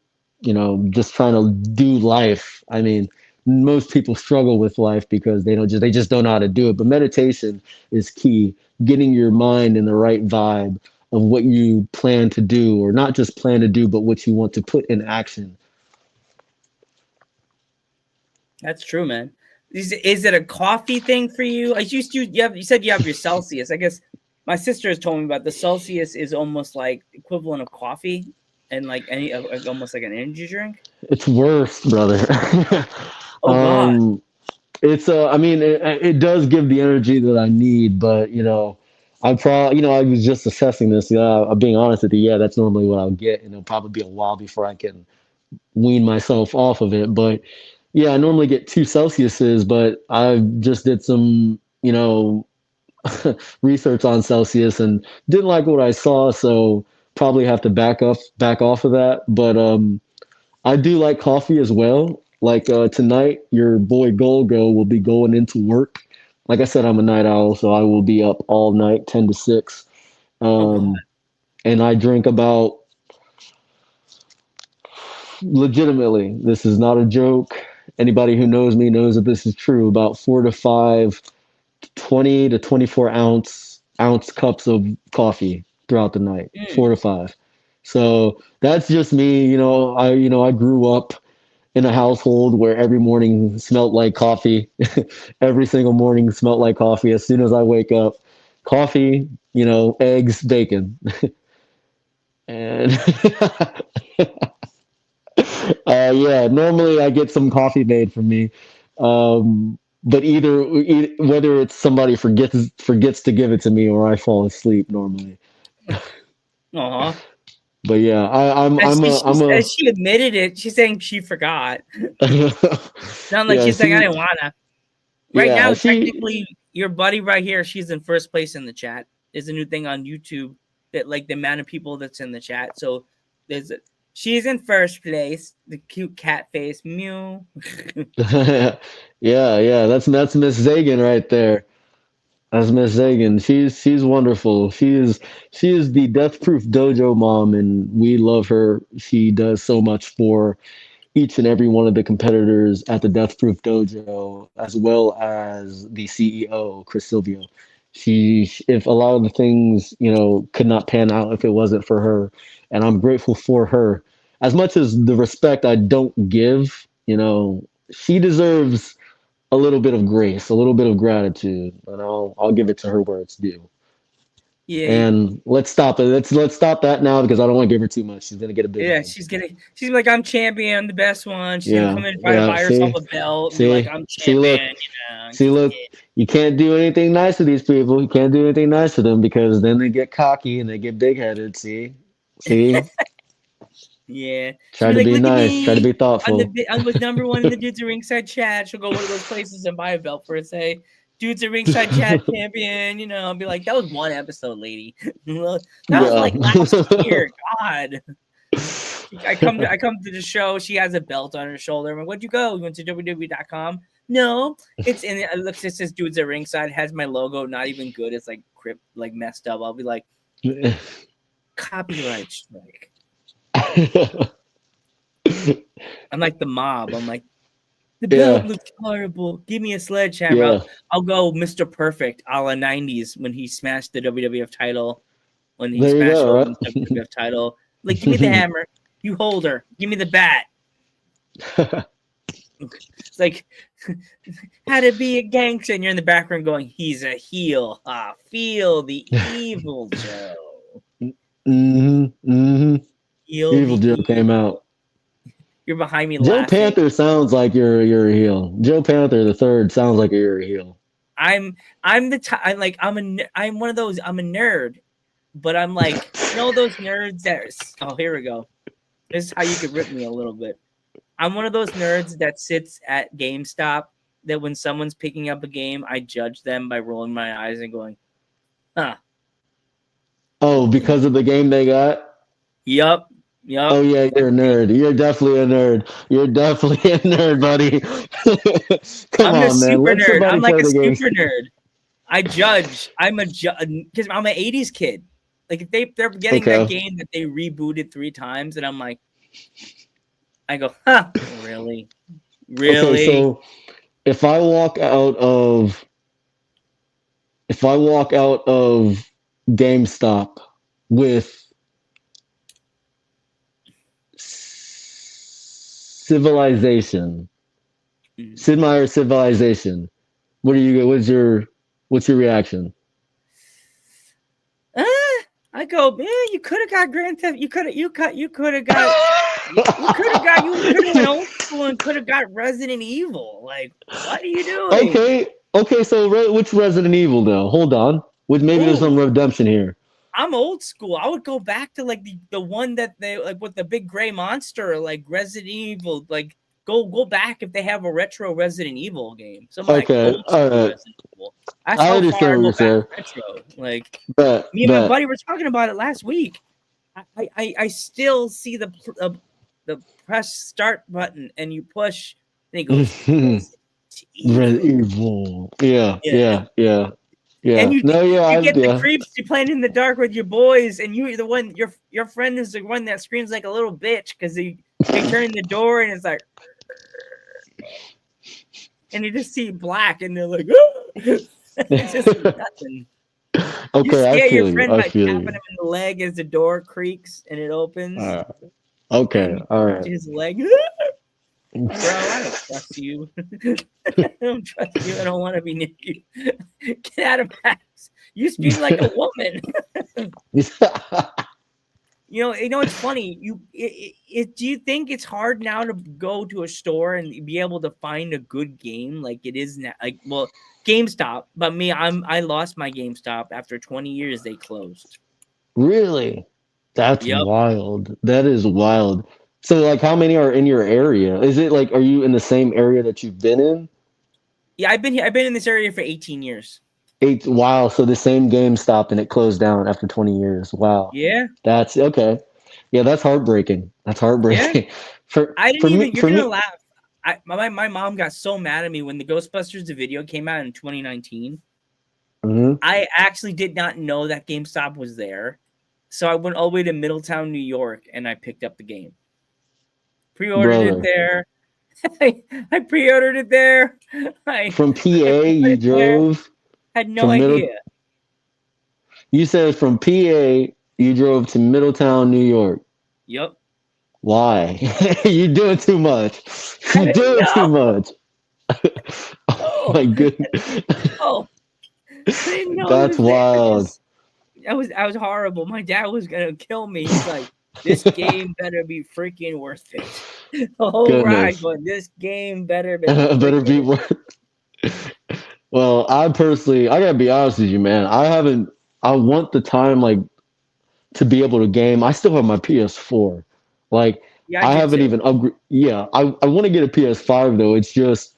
just trying to do life. I mean, most people struggle with life because they just don't know how to do it. But meditation is key. Getting your mind in the right vibe of what you plan to do, or not just plan to do, but what you want to put in action. That's true, man. Is it a coffee thing for you? You said you have your Celsius. I guess my sister has told me about the Celsius is almost like equivalent of coffee and like almost like an energy drink. It's worse, brother. Oh God. It's I mean, it does give the energy that I need, but I was just assessing this. Yeah, I'm being honest with you. Yeah, that's normally what I'll get, and it'll probably be a while before I can wean myself off of it. But yeah, I normally get 2 Celsiuses, but I just did some, research on Celsius and didn't like what I saw, so probably have to back off of that. But I do like coffee as well. Like tonight, your boy Golgo will be going into work. Like I said, I'm a night owl, so I will be up all night, 10 to 6. Oh God. And I drink about, legitimately, this is not a joke. Anybody who knows me knows that this is true. About 4 to 5, 20 to 24 ounce cups of coffee throughout the night. 4 to 5. So that's just me. I grew up in a household where every morning smelled like coffee. Every single morning smelled like coffee. As soon as I wake up, coffee, eggs, bacon. And yeah, normally I get some coffee made for me. But whether it's somebody forgets to give it to me or I fall asleep normally. Uh-huh. But yeah, I'm a she admitted it. She's saying she forgot. Not like yeah, she's like, I didn't wanna. Right yeah, now, she technically, your buddy right here, she's in first place in the chat. There's a new thing on YouTube that like the amount of people that's in the chat. So she's in first place. The cute cat face, mew. yeah, that's Miss Zagan right there. That's Miss Zagan. She's wonderful. She is the Death Proof Dojo mom, and we love her. She does so much for each and every one of the competitors at the Death Proof Dojo, as well as the CEO, Chris Silvio. If a lot of the things, could not pan out if it wasn't for her, and I'm grateful for her. As much as the respect I don't give, she deserves a little bit of grace, a little bit of gratitude, and I'll give it to her where it's due. Yeah, And let's stop it. Let's stop that now because I don't want to give her too much. She's gonna get a big yeah. head. She's like, I'm champion, I'm the best one. She's gonna Yeah, come in and try to yeah. buy herself a belt and be like, I'm Look, champion. look. You can't do anything nice to these people. You can't do anything nice to them because then they get cocky and they get big headed. See. Yeah. She'll Try be to like, be look at nice. Try to me. be thoughtful. I was number one in the Dudes at Ringside chat. She'll go one of those places and buy a belt for it. Say, Dudes at Ringside chat champion. I'll be like, that was one episode, lady. That was like last year. God. I come to the show. She has a belt on her shoulder. I'm like, where'd you go? You went to www.com? No, it's in it. Looks, it says Dudes at Ringside. It has my logo. Not even good. It's like messed up. I'll be like, copyright strike. I'm like the mob. I'm like, the belt looks horrible. Give me a sledgehammer. Yeah. I'll go Mr. Perfect a la 90s when he smashed the WWF title. When he There you smashed go, over right? the WWF title. Like, give me the hammer. You hold her. Give me the bat. It's like, how to be a gangster. And you're in the background going, he's a heel. Feel the evil, Joe. Evil Joe came out. You're behind me Joe laughing. Panther sounds like you're a heel. Joe Panther the third sounds like you're a heel. I'm one of those. I'm a nerd, but I'm like, those nerds that. Here we go. This is how you could rip me a little bit. I'm one of those nerds that sits at GameStop. That when someone's picking up a game, I judge them by rolling my eyes and going, "Huh." Oh, because of the game they got? Yup. Oh yeah, you're a nerd. You're definitely a nerd. You're definitely a nerd, buddy. Come I'm a on, man. super Let nerd. somebody I'm like play a the game. super nerd. I judge. I'm a because I'm an '80s kid. Like if they're getting that game that they rebooted 3 times, and I'm like, I go, huh? Really? Okay, so if I walk out of GameStop with Civilization, Sid Meier's Civilization, what's your reaction? I go, man, you could have got Grand Theft. You could have got old school and could have got Resident Evil. Like, what are you doing? Okay. So which Resident Evil though? Hold on. Maybe there's some redemption here. I'm old school. I would go back to like the one that they like with the big gray monster, like Resident Evil. Like go back if they have a retro Resident Evil game. Some like old school Resident Evil. That's how far I go back retro. Like me and my buddy were talking about it last week. I still see the press start button and you push and it goes Resident Evil. Yeah. And you get the creeps. You playing in the dark with your boys, and you're the one. Your friend is the one that screams like a little bitch because they turn the door and it's like, and you just see black, and they're like, it's just nothing. Okay, you scare your friend by tapping him in the leg as the door creaks and it opens. Okay, all right. His leg. Bro, I don't trust you. I don't trust you. I don't want to be near you. Get out of my house. You speak like a woman. It's funny. Do you think it's hard now to go to a store and be able to find a good game like it is now? Like, well, GameStop, but me, I lost my GameStop after 20 years. They closed. Really? That's Yep. wild. That is wild. So, like, how many are in your area? Is it like, are you in the same area that you've been in? Yeah, I've been here. I've been in this area for 18 years. Eight. Wow. So the same GameStop and it closed down after 20 years. Wow. Yeah, That's okay. Yeah, that's heartbreaking. That's yeah. heartbreaking. For I didn't for me even. You're for gonna me. laugh. My mom got so mad at me when the Ghostbusters the video came out in 2019. Mhm. I actually did not know that GameStop was there, so I went all the way to Middletown, New York, and I picked up the game. Pre-ordered it Brother, there. I pre-ordered it there. from I PA bought you it there. drove Had no from idea. Middle. You said from PA you drove to Middletown, New York. Yep. Why? You're doing too much. I You're didn't doing too know. much. Oh Oh, my goodness. oh, I didn't know it That's was there. wild. I was horrible. My dad was gonna kill me. He's like, this game better be freaking worth it. The whole ride, Goodness. but this game better be Better freaking be worth worth. Well, I personally, I gotta be honest with you, man. I haven't. I want the time, like, to be able to game. I still have my PS4. Like, Yeah, I I do haven't too. even upgrade. Yeah, I want to get a PS5 though. It's just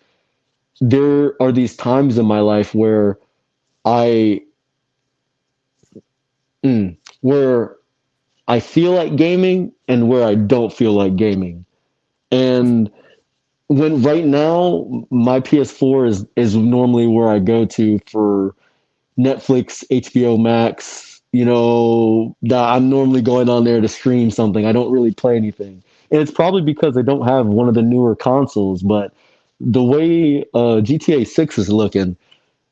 there are these times in my life where I, where I feel like gaming and where I don't feel like gaming. And when right now my PS4 is normally where I go to for Netflix, HBO Max, that I'm normally going on there to stream something. I don't really play anything. And it's probably because I don't have one of the newer consoles, but the way GTA 6 is looking,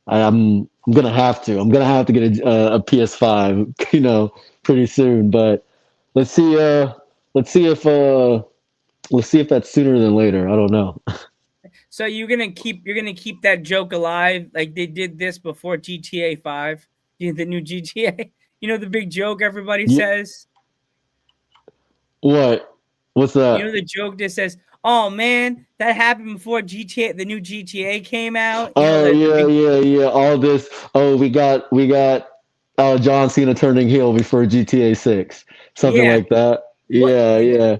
I'm gonna have to. I'm gonna have to get a PS5, pretty soon. But let's see. Let's see if let's see if that's sooner than later. I don't know. So you're gonna keep that joke alive, like they did this before GTA 5, the new GTA. You know the big joke everybody Yeah, says. what? What's You know that? the joke that says, "Oh man, that happened before GTA, the new GTA came out." You know Oh the yeah, big yeah, yeah. All this. Oh, we got John Cena turning heel before GTA 6, something yeah. like that. What Yeah, yeah.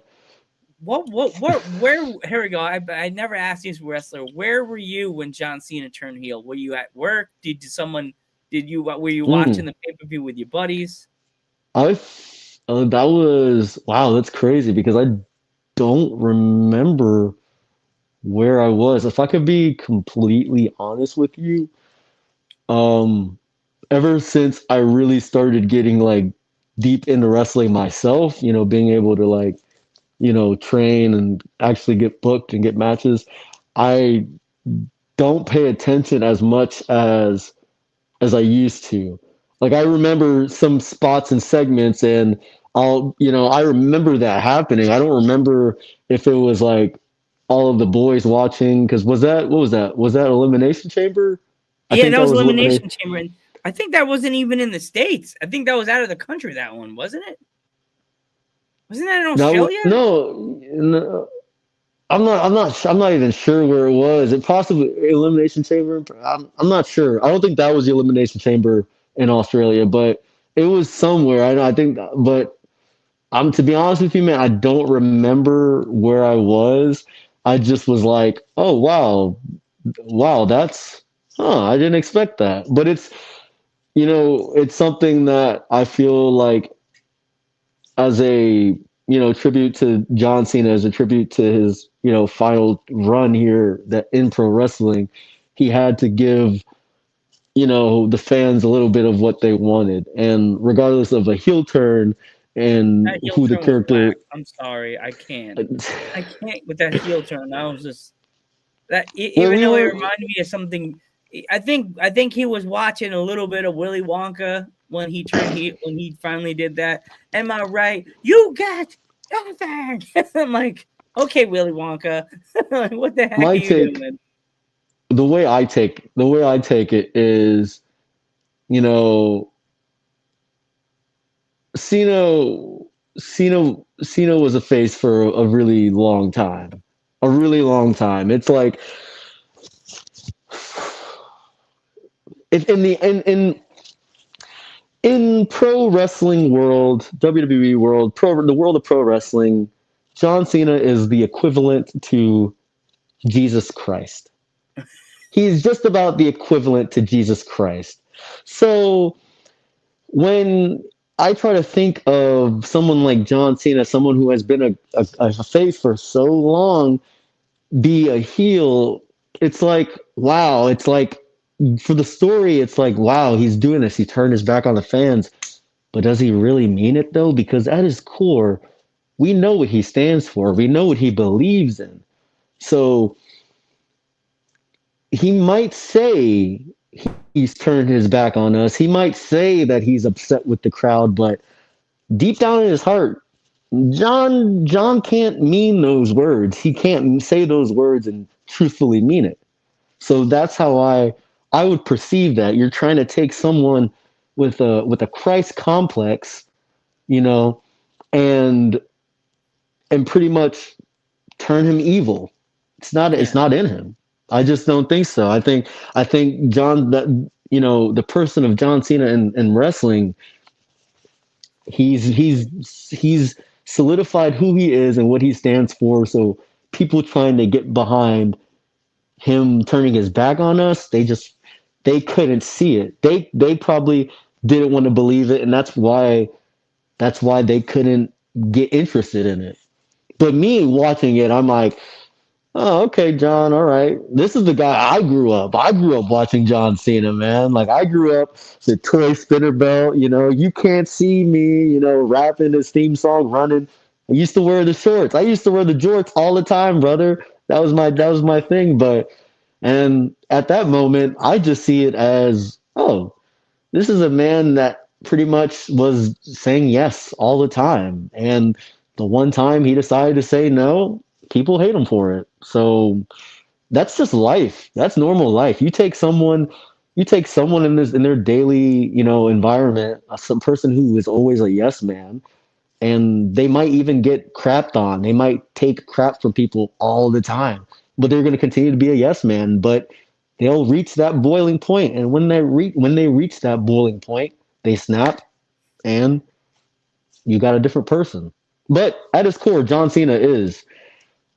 where here we go. I never asked this wrestler. Where were you when John Cena turned heel? Were you at work? Did you were you watching Mm. the pay-per-view with your buddies? I that was wow. That's crazy because I don't remember where I was. If I could be completely honest with you, um, ever since I really started getting like deep into wrestling myself, being able to like train and actually get booked and get matches, I don't pay attention as much as I used to. Like I remember some spots and segments and I remember that happening. I don't remember if it was like all of the boys watching because was that what was that? Was that Elimination Chamber? I Yeah, think that that was was Elimination Elimination. Chamber, and I think that wasn't even in the States. I think that was out of the country. That one wasn't it? Wasn't that in No, Australia? no, no, I'm not even sure where it was. It possibly Elimination Chamber. I'm not sure. I don't think that was the Elimination Chamber in Australia, but it was somewhere. I think, but I'm to be honest with you, man. I don't remember where I was. I just was like, oh wow, wow, that's I didn't expect that. But it's something that I feel like as a tribute to John Cena, as a tribute to his final run here that in pro wrestling, he had to give the fans a little bit of what they wanted, and regardless of a heel turn and That heel who the turn was character. whack. I'm sorry, I can't. I can't with that heel turn. I was just that Well, even we though it were. reminded me of something. I think he was watching a little bit of Willy Wonka when he finally did that. Am I right? You got nothing. I'm like, okay, Willy Wonka. Like, what the heck are My you take, doing? the way I take it is, you know, Cena, Cena was a face for a really long time, a really long time. It's like if in In pro wrestling world, WWE world, the world of pro wrestling, John Cena is the equivalent to Jesus Christ. He's just about the equivalent to Jesus Christ. So when I try to think of someone like John Cena, someone who has been a face for so long, be a heel, it's like, wow, it's like for the story, it's like, wow, he's doing this. He turned his back on the fans. But does he really mean it though? Because at his core, we know what he stands for. We know what he believes in. So he might say he's turned his back on us. He might say that he's upset with the crowd, but deep down in his heart, John can't mean those words. He can't say those words and truthfully mean it. So that's how I would perceive that. You're trying to take someone with a Christ complex, you know, and pretty much turn him evil. It's not in him. I just don't think so. I think John, that, you know, the person of John Cena in wrestling, he's solidified who he is and what he stands for. So people trying to get behind him turning his back on us, they couldn't see it. They probably didn't want to believe it, and that's why they couldn't get interested in it. But me watching it, I'm like, oh, okay, John, all right. This is the guy I grew up. I grew up watching John Cena, man. Like I grew up the toy spinner belt, you know, you can't see me, you know, rapping his theme song, running. I used to wear the shorts. I used to wear the jorts all the time, brother. That was my thing. But and at that moment, I just see it as, oh, this is a man that pretty much was saying yes all the time. And the one time he decided to say no, people hate him for it. So that's just life. That's normal life. You take someone in their daily, you know, environment, some person who is always a yes man, and they might even get crapped on. They might take crap from people all the time, but they're going to continue to be a yes man. But they'll reach that boiling point, and when they reach that boiling point, they snap, and you got a different person. But at its core, John Cena is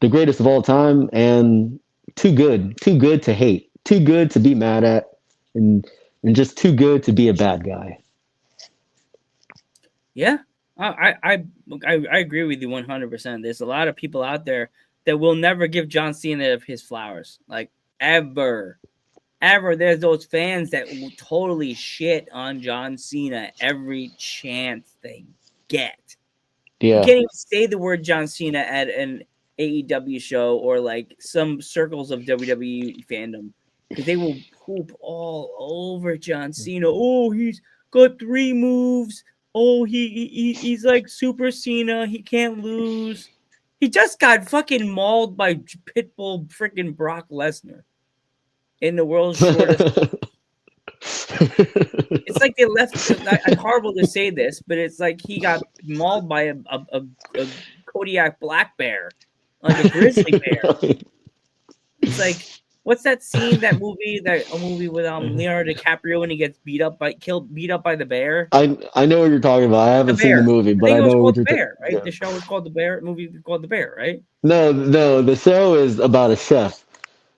the greatest of all time, and too good to hate, too good to be mad at, and just too good to be a bad guy. Yeah, I agree with you 100%. There's a lot of people out there that will never give John Cena his flowers, like ever. There's those fans that will totally shit on John Cena every chance they get. You Yeah. can't even say the word John Cena at an AEW show or like some circles of WWE fandom because they will poop all over John Cena. Oh, he's got 3 moves. Oh, he's like Super Cena. He can't lose. He just got fucking mauled by Pitbull freaking Brock Lesnar in the world's shortest. It's like they left. It's horrible to say this, but it's like he got mauled by a Kodiak black bear, like a grizzly bear. It's like, what's that scene? A movie with Leonardo DiCaprio when he gets beat up by the bear. I know what you're talking about. I haven't seen the movie, but I know what you're talking about. Right? Yeah. The show was called The Bear. Movie was called The Bear, right? No, the show is about a chef.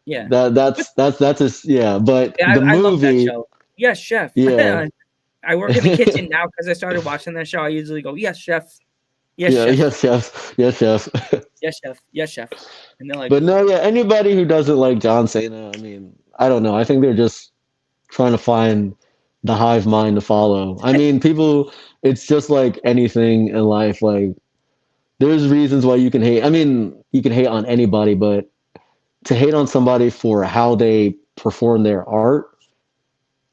Yeah, that's yeah. But yeah, the I love that movie, show. Yes, chef. Yeah. I work in the kitchen now because I started watching that show. I usually go, yes, chef. Yes, yeah, chef. yes, chef. Yes, chef. Yes, chef. Yes, chef. And they're like, But no, yeah, anybody who doesn't like John Cena, I mean, I don't know. I think they're just trying to find the hive mind to follow. I mean, people, it's just like anything in life. Like, there's reasons why you can hate. I mean, you can hate on anybody, but to hate on somebody for how they perform their art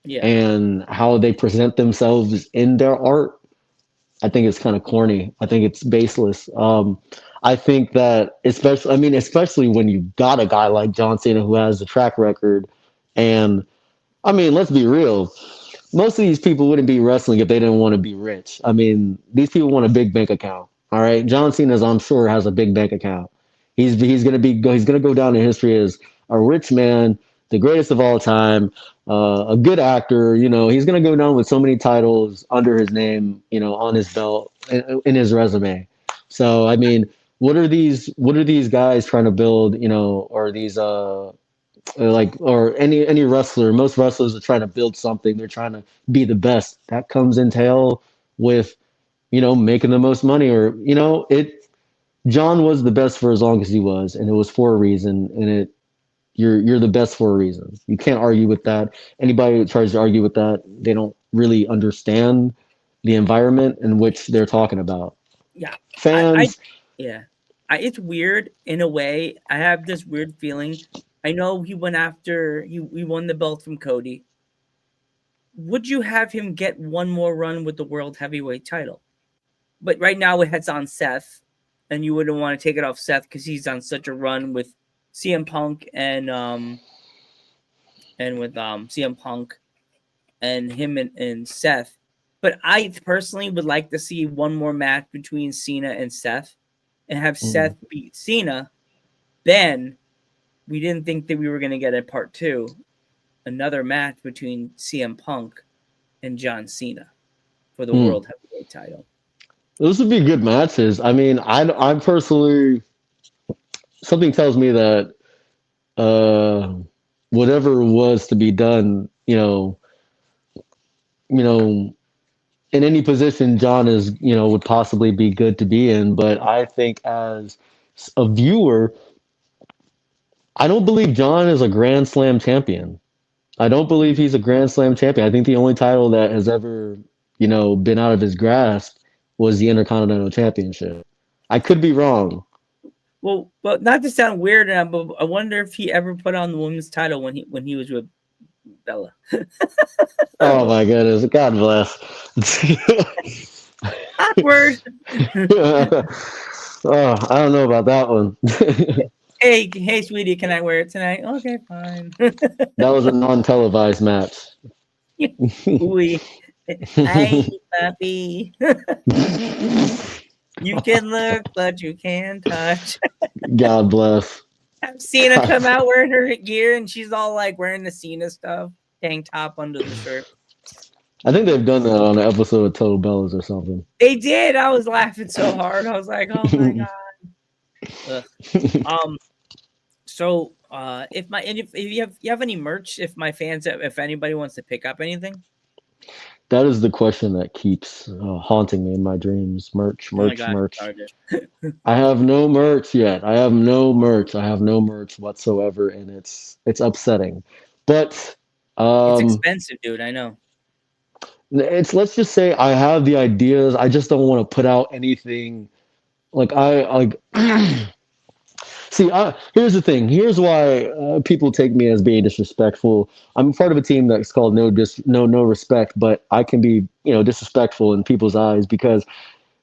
yeah, and how they present themselves in their art, I think it's kind of corny. I think it's baseless. I think that especially when you got a guy like John Cena who has a track record, and I mean, let's be real. Most of these people wouldn't be wrestling if they didn't want to be rich. I mean, these people want a big bank account. All right, John Cena's, I'm sure, has a big bank account. He's gonna go down in history as a rich man, the greatest of all time, a good actor. He's gonna go down with so many titles under his name, on his belt in his resume. So I mean, what are these guys trying to build? Or these or any wrestler. Most wrestlers are trying to build something. They're trying to be the best. That comes entail with making the most money, or it. John was the best for as long as he was, and it was for a reason. And you're the best for a reason. You can't argue with that. Anybody who tries to argue with that, they don't really understand the environment in which they're talking about. Yeah, I Fans, yeah, it's weird in a way. I have this weird feeling. I know he went after he won the belt from Cody. Would you have him get one more run with the world heavyweight title? But right now it's on Seth, and you wouldn't want to take it off Seth because he's on such a run with CM Punk and with CM Punk and him and Seth. But I personally would like to see one more match between Cena and Seth and have Seth beat Cena. Then we didn't think that we were going to get a part 2, another match between CM Punk and John Cena for the World Heavyweight title. those would be good matches. I mean, I'm personally, something tells me that whatever was to be done, you know, in any position John is, would possibly be good to be in. But I think as a viewer, I don't believe John is a Grand Slam champion. I don't believe he's a Grand Slam champion. I think the only title that has ever, been out of his grasp was the Intercontinental Championship. I could be wrong. Well, but not to sound weird, but I wonder if he ever put on the women's title when he was with Bella. Oh my goodness. God bless. Awkward. Oh, I don't know about that one. Hey, sweetie, can I wear it tonight? Okay, fine. That was a non-televised match. Ooh, hi, puppy. You can look, but you can't touch. God bless. I've seen her come out wearing her gear, and she's all like wearing the Cena stuff, tank top under the shirt. I think they've done that on an episode of Total Bellas or something. They did. I was laughing so hard. I was like, "Oh my god." So if you have any merch, if my fans, if anybody wants to pick up anything. That is the question that keeps haunting me in my dreams. Merch. I have no merch yet. I have no merch whatsoever, and it's upsetting. But it's expensive, dude. I know. Let's just say I have the ideas. I just don't want to put out anything. Like See, here's the thing. Here's why people take me as being disrespectful. I'm part of a team that's called no respect, but I can be, disrespectful in people's eyes because,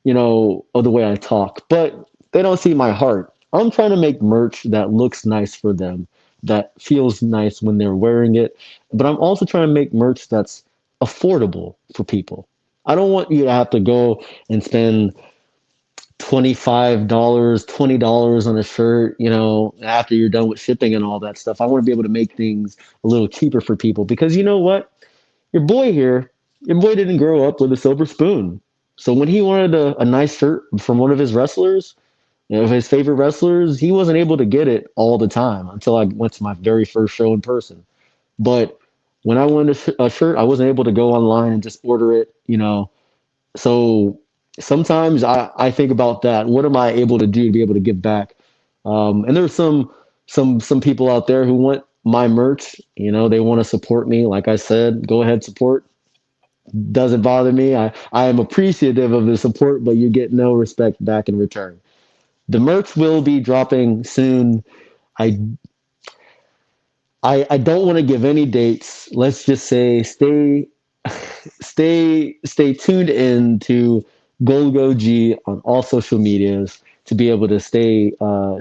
of the way I talk. But they don't see my heart. I'm trying to make merch that looks nice for them, that feels nice when they're wearing it. But I'm also trying to make merch that's affordable for people. I don't want you to have to go and spend $25, $20 on a shirt, after you're done with shipping and all that stuff. I want to be able to make things a little cheaper for people because you know what? Your boy didn't grow up with a silver spoon. So when he wanted a nice shirt from one of his wrestlers, his favorite wrestlers, he wasn't able to get it all the time until I went to my very first show in person. But when I wanted a shirt, I wasn't able to go online and just order it, So sometimes I think about that. What am I able to do to be able to give back? And there's some people out there who want my merch. They want to support me. Like I said, go ahead, support. Doesn't bother me. I am appreciative of the support, but you get no respect back in return. The merch will be dropping soon. I don't want to give any dates. Let's just say stay tuned in to Golgo G on all social medias to be able to stay on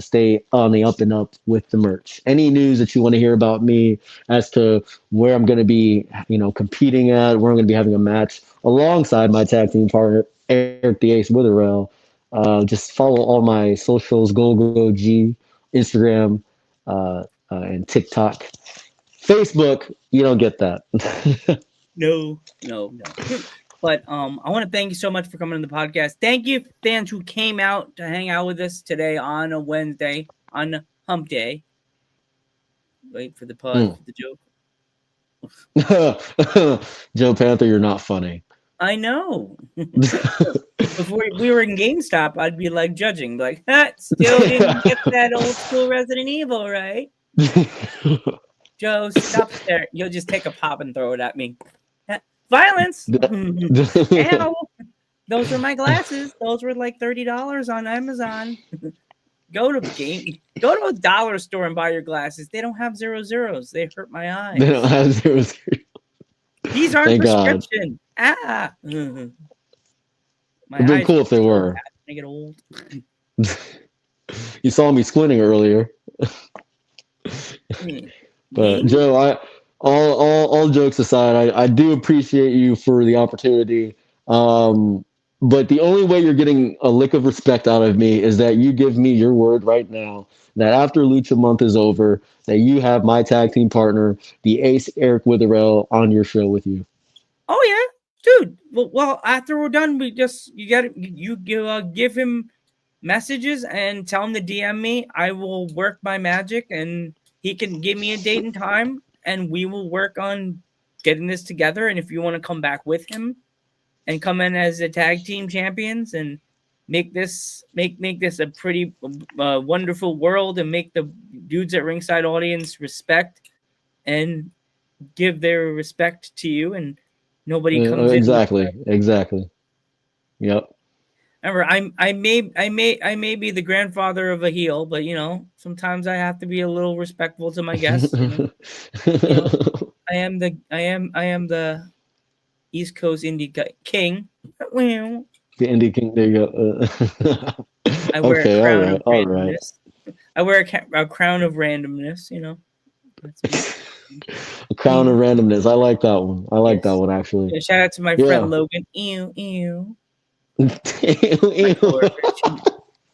the up and up with the merch. Any news that you want to hear about me as to where I'm going to be, competing at, where I'm going to be having a match alongside my tag team partner Eric the Ace Witherell, just follow all my socials: Golgo G, Instagram, and TikTok. Facebook, you don't get that. No. But I want to thank you so much for coming on the podcast. Thank you, fans who came out to hang out with us today on a Wednesday, on Hump Day. Wait for the pause for the joke. Joe Panther, you're not funny. I know. Before we were in GameStop, I'd be like judging, like, still didn't get that old school Resident Evil, right? Joe, stop there. You'll just take a pop and throw it at me. Violence. Ow. Those are my glasses. Those were like $30 on Amazon. Go to a dollar store and buy your glasses. They don't have 0 zeros. They hurt my eyes. They don't have 0 zeros. These aren't Thank prescription. God. My It'd be cool if they were. I get old. You saw me squinting earlier. But Joe, all jokes aside, I do appreciate you for the opportunity. But the only way you're getting a lick of respect out of me is that you give me your word right now that after Lucha Month is over, that you have my tag team partner, the Ace Eric Witherell, on your show with you. Oh yeah, dude. Well, after we're done, you give him messages and tell him to DM me. I will work my magic, and he can give me a date and time, and we will work on getting this together. And if you want to come back with him and come in as a tag team champions and make this a pretty wonderful world, and make the Dudes at Ringside audience respect and give their respect to you, and nobody comes exactly. Yep. Remember, I may be the grandfather of a heel, but sometimes I have to be a little respectful to my guests. I am the East Coast Indie King. The Indie King. There you go. I wear a crown of randomness. I wear a crown of randomness. A crown of randomness. I like that one. I like that one actually. Yeah, shout out to my friend Logan. Ew.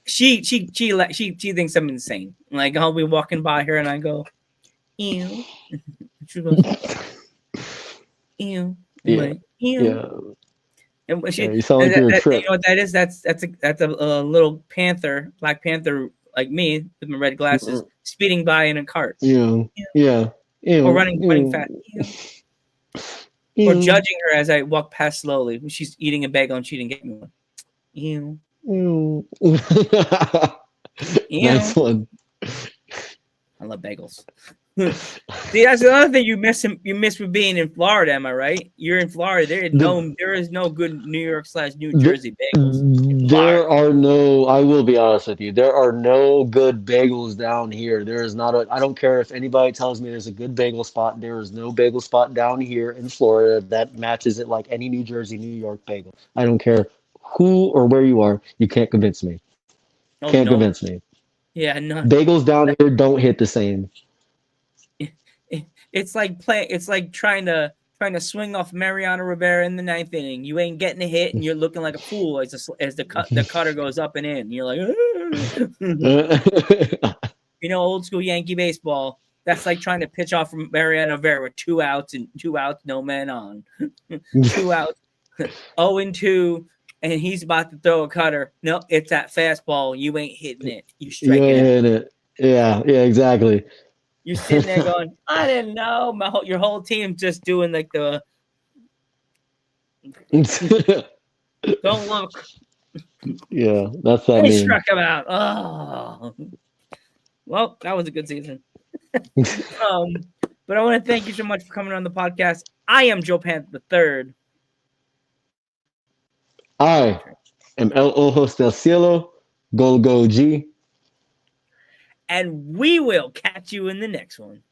She thinks I'm insane. Like, I'll be walking by her and I go, ew. She goes, ew. Yeah. Like, ew. Yeah. And when you sound like you're a trip. You know what that is? That's a little panther, Black Panther, like me with my red glasses, speeding by in a cart. Yeah. Or running fast. Or judging her as I walk past slowly. She's eating a bagel and she didn't get me one. Ew. Nice one. I love bagels. See, that's the other thing you miss with being in Florida, am I right? You're in Florida. There is no good New York/New Jersey bagels. There are no, I will be honest with you, there are no good bagels down here. There is not I don't care if anybody tells me there's a good bagel spot. There is no bagel spot down here in Florida that matches it like any New Jersey, New York bagel. I don't care who or where you are. You can't convince me. Convince me. Yeah, no. Bagels down here don't hit the same. It's like trying to swing off Mariano Rivera in the 9th inning. You ain't getting a hit, and you're looking like a fool as the cutter goes up and in. You're like, old school Yankee baseball. That's like trying to pitch off from Mariano Rivera with 2 outs, no men on. 2 outs, 0-2, and he's about to throw a cutter. Nope, it's that fastball. You ain't hitting it. You striking it. Yeah, exactly. You're sitting there going, I didn't know. Your whole team's just doing like the don't look. Yeah, that's that. They struck him out. Oh, well, that was a good season. But I want to thank you so much for coming on the podcast. I am Joe Panther III. I am El Ojos del Cielo, Golgo G. And we will catch you in the next one.